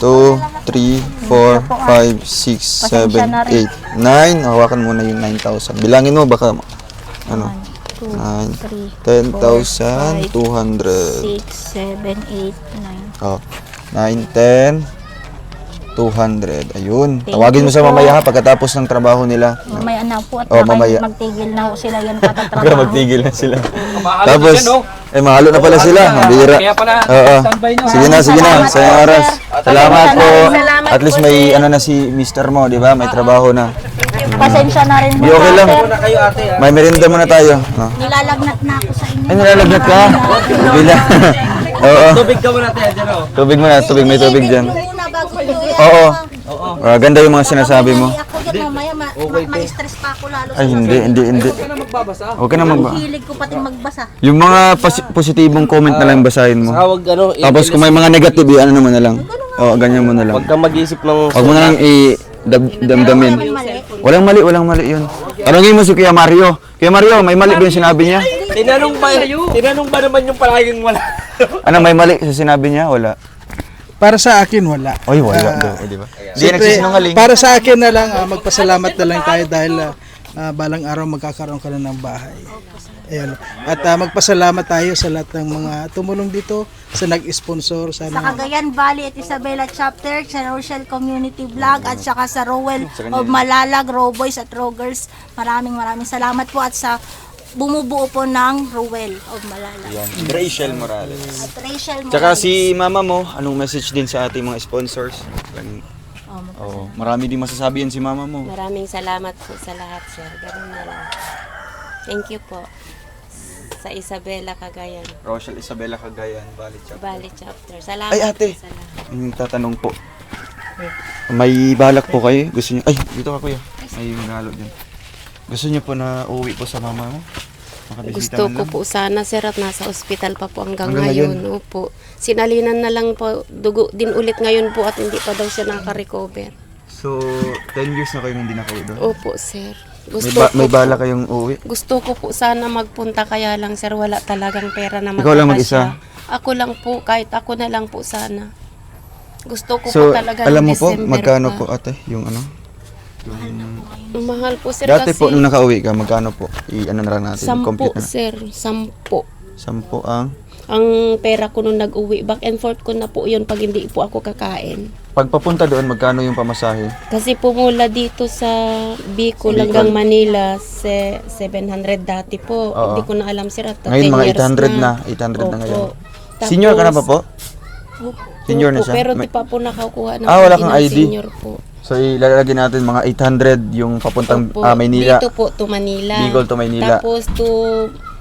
2, 3, 4, 5, 6, Pasensya na 7, rin. 8, 9. Hawakan mo na yung 9,000. Bilangin mo baka ano? 2, 9, 3, 10,200. 6, 7, 8, 9. Oh, 9, 10, 200. Ayun. Thank Tawagin mo you sa po. mamaya ha, pagkatapos ng trabaho nila. Mamaya na po at Oh, baka mamaya. magtigil na ho sila yan Huwag katatrabaho. magtigil na sila. Mahalo Tapos, dyan, no? mahalo na pala sila. Mabira. Kaya pala, Oo. standby nyo. Sige na. Salamat Sayang po, oras. sir. Salamat po. Salamat At least po, may sir. ano na si Mr. mo, di ba? May trabaho na. Pasensya na rin Di okay lang. sir. Kayo ate ha. May merienda muna tayo. Oh. Nilalagnat na ako sa inyo. Ay, nilalagnat ka? Bila. Oo. Tubig ka muna tayo dyan oh. Tubig muna. Tubig. May tubig dyan. Muna bago tuloy. Oo. Ganda yung mga sinasabi mo. Ako dyan mamaya, ma-stress pa ako lalo. Ay, hindi. Huwag ka na magbasa. Hilig ko pati magbasa. Yung mga positibong comment na lang basahin mo. Huwag ano. Tapos kung may mga negative, ano naman na lang. Oo, ganyan mo na lang. Huwag kang mag-isip ng... Huwag mo na lang i-damdamin. Walang mali yun. Tanungin mo si Kuya Mario. Kuya Mario, may mali ba yung sinabi niya? Tinanong ba naman yung palaging wala? Ano, may mali sa sinabi niya? Wala. Para sa akin, wala. Oy, wala daw, di ba? Hindi Siyempre, nagsisinungaling. para sa akin na lang, magpasalamat na lang tayo dahil balang araw magkakaroon ka na ng bahay. Ayan. At magpasalamat tayo sa lahat ng mga tumulong dito, sa nag-sponsor. Sa Sana Cagayan Valley at Isabela Chapter, sa Rochelle Community Vlog, at saka sa Rowell of Malalag, Row Boys at Row Girls. Maraming salamat po at sa bumubuo po ng Rowell of Malalag. Rachel Morales. At Rachel Morales. Tsaka si mama mo, anong message din sa ating mga sponsors? Oo, marami din masasabi yan si mama mo. Maraming salamat po sa lahat, sir. Ganun na lang. Thank you po sa Isabela Cagayan Rochelle Isabela Cagayan, Valley Chapter. Valley Chapter. Salamat Ay, ate. po sa lahat. Yung tatanong po. May balak po kayo? Gusto niyo? Ay, dito ka kuya. May nalo dyan. Gusto niyo po na uwi po sa mama mo? Makabisita Gusto man ko lang? po sana, sir, at nasa ospital pa po hanggang Hanggang ngayon. Opo. Sinalinan na lang po, dugo din ulit ngayon po at hindi pa daw siya naka-recover. So, 10 years na kayo hindi nakauwi doon? Opo, sir. May bala kayong uwi? Gusto ko po sana magpunta, kaya lang, sir, wala talagang pera na Ikaw lang magpapasya. mag-isa? Ako lang po, kahit ako na lang po sana. Gusto ko So, po talaga alam mo ng po, December magkano pa. po ate, yung ano? Mahal po, sir, Dati kasi po, nung nakauwi ka, magkano po? I-ano na lang natin, 10, compute na. sir. 10. 10 ang... Ang pera ko nung nag-uwi, back and forth ko na po yun pag hindi po ako kakain. Pagpapunta doon, magkano yung pamasahe? Kasi pumula dito sa Bicol Bicol. hanggang Manila, 700 dati po. Oo. Hindi ko na alam, sir, at 10 Ngayon, mga years 800 na. 800 na Opo. ngayon. Tapos, Senior ka na ba po? Opo, Senior na siya? Pero May- di pa po nakakuha ng Wala ID kang ng ID? senior po. So, ilalagay natin mga 800 yung papuntang Opo. Maynila. Dito po to Manila. Bicol to Maynila. Tapos to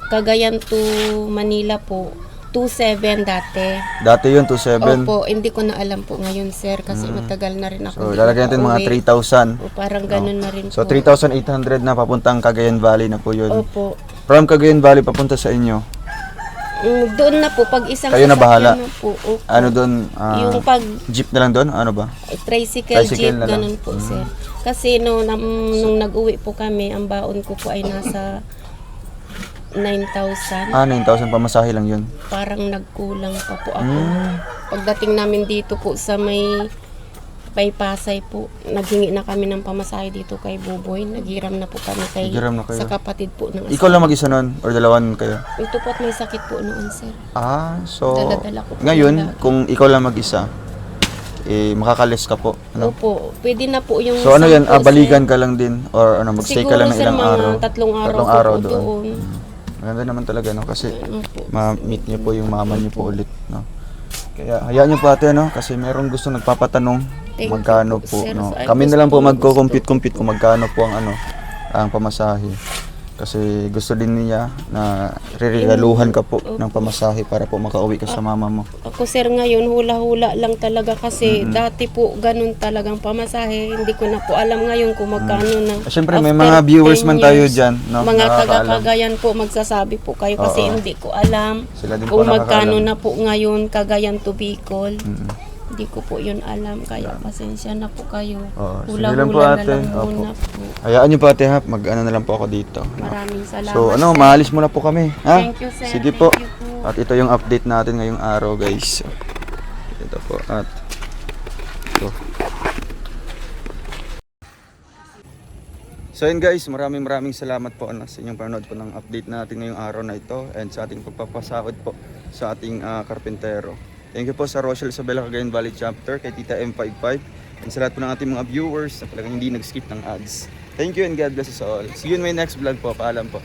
Cagayan to Manila po, 27 dati. Dati yun, 27. Opo, hindi ko na alam po ngayon, sir, kasi matagal na rin ako. So, hindi lalagay natin mga nakauwi. 3,000. O, parang ganun na rin So, po. 3,800 na papuntang Cagayan Valley na po yun. Opo. From Cagayan Valley papunta sa inyo, Doon na po, pag isang Kayo na bahala? sasakyan na po. Opo. Ano doon? Yung pag Jeep na lang doon? Ano ba? tricycle, Tricycle jeep, na lang. ganun po, sir. Kasi nung nag-uwi po kami, ang baon ko po ay nasa 9,000. 9,000 pamasahe lang yun. Parang nagkulang pa po ako. Pagdating namin dito po sa may Pasay po, naghingi na kami ng pamasahe dito kay Buboy. Naghiram na po kami Naghiram na kayo? sa kapatid po ng Ikaw lang mag-isa nun? Or dalawan kayo? Ito po at may sakit po noon, sir. So Dala-dala ko po ngayon, nila. kung ikaw lang mag-isa, makakalis ka po. Ano? Opo, pwede na po yung So ano yan, sampo, balikan sir. ka lang din? Or ano, magstay ka Siguro, lang ng sir, ilang mga araw? 3 araw, po doon. doon. Maganda naman talaga, no? Kasi Opo. ma-meet niyo po yung mama niyo po ulit, no? Kaya hayaan niyo po ate, no? Kasi merong gusto nagpapatanong Thank magkano you po, sir. no? Ay, Kami na lang po gusto- magko-compute kung magkano po ang ang pamasahe. Kasi gusto din niya na reregaluhan ka po ng pamasahe para po makauwi ka sa mama mo. Ako, sir, ngayon hula-hula lang talaga kasi dati po ganun talagang pamasahe. Hindi ko na po alam ngayon kung magkano na. Siyempre, may After mga viewers 10 man tayo years, dyan, no? Mga Nakakaalam. taga-Cagayan po, magsasabi po kayo kasi Oo. hindi ko alam Sila din po kung magkano nakakaalam. na po ngayon Cagayan to Bicol. Hindi ko po yun alam, kaya pasensya na po kayo. Oo, sige lang po, Hula-hula na ate. lang Opo. muna po. Hayaan niyo po ate ha, mag-ano na lang po ako dito. no? Maraming salamat. So ano, sir. maalis muna po kami, ha? Thank you, sir. Sige Thank po. you po. At ito yung update natin ngayong araw, guys. Ito po at ito. So yun guys, maraming salamat po sa inyong panonood po ng update natin ngayong araw na ito and sa ating pagpapasahod po sa ating karpentero. Thank you po sa Rochelle Isabela Cagayan Valley Chapter, kay Tita M55 and sa lahat po ng ating mga viewers na talagang hindi nag-skip ng ads. Thank you and God bless us all. See you in my next vlog po. Paalam po.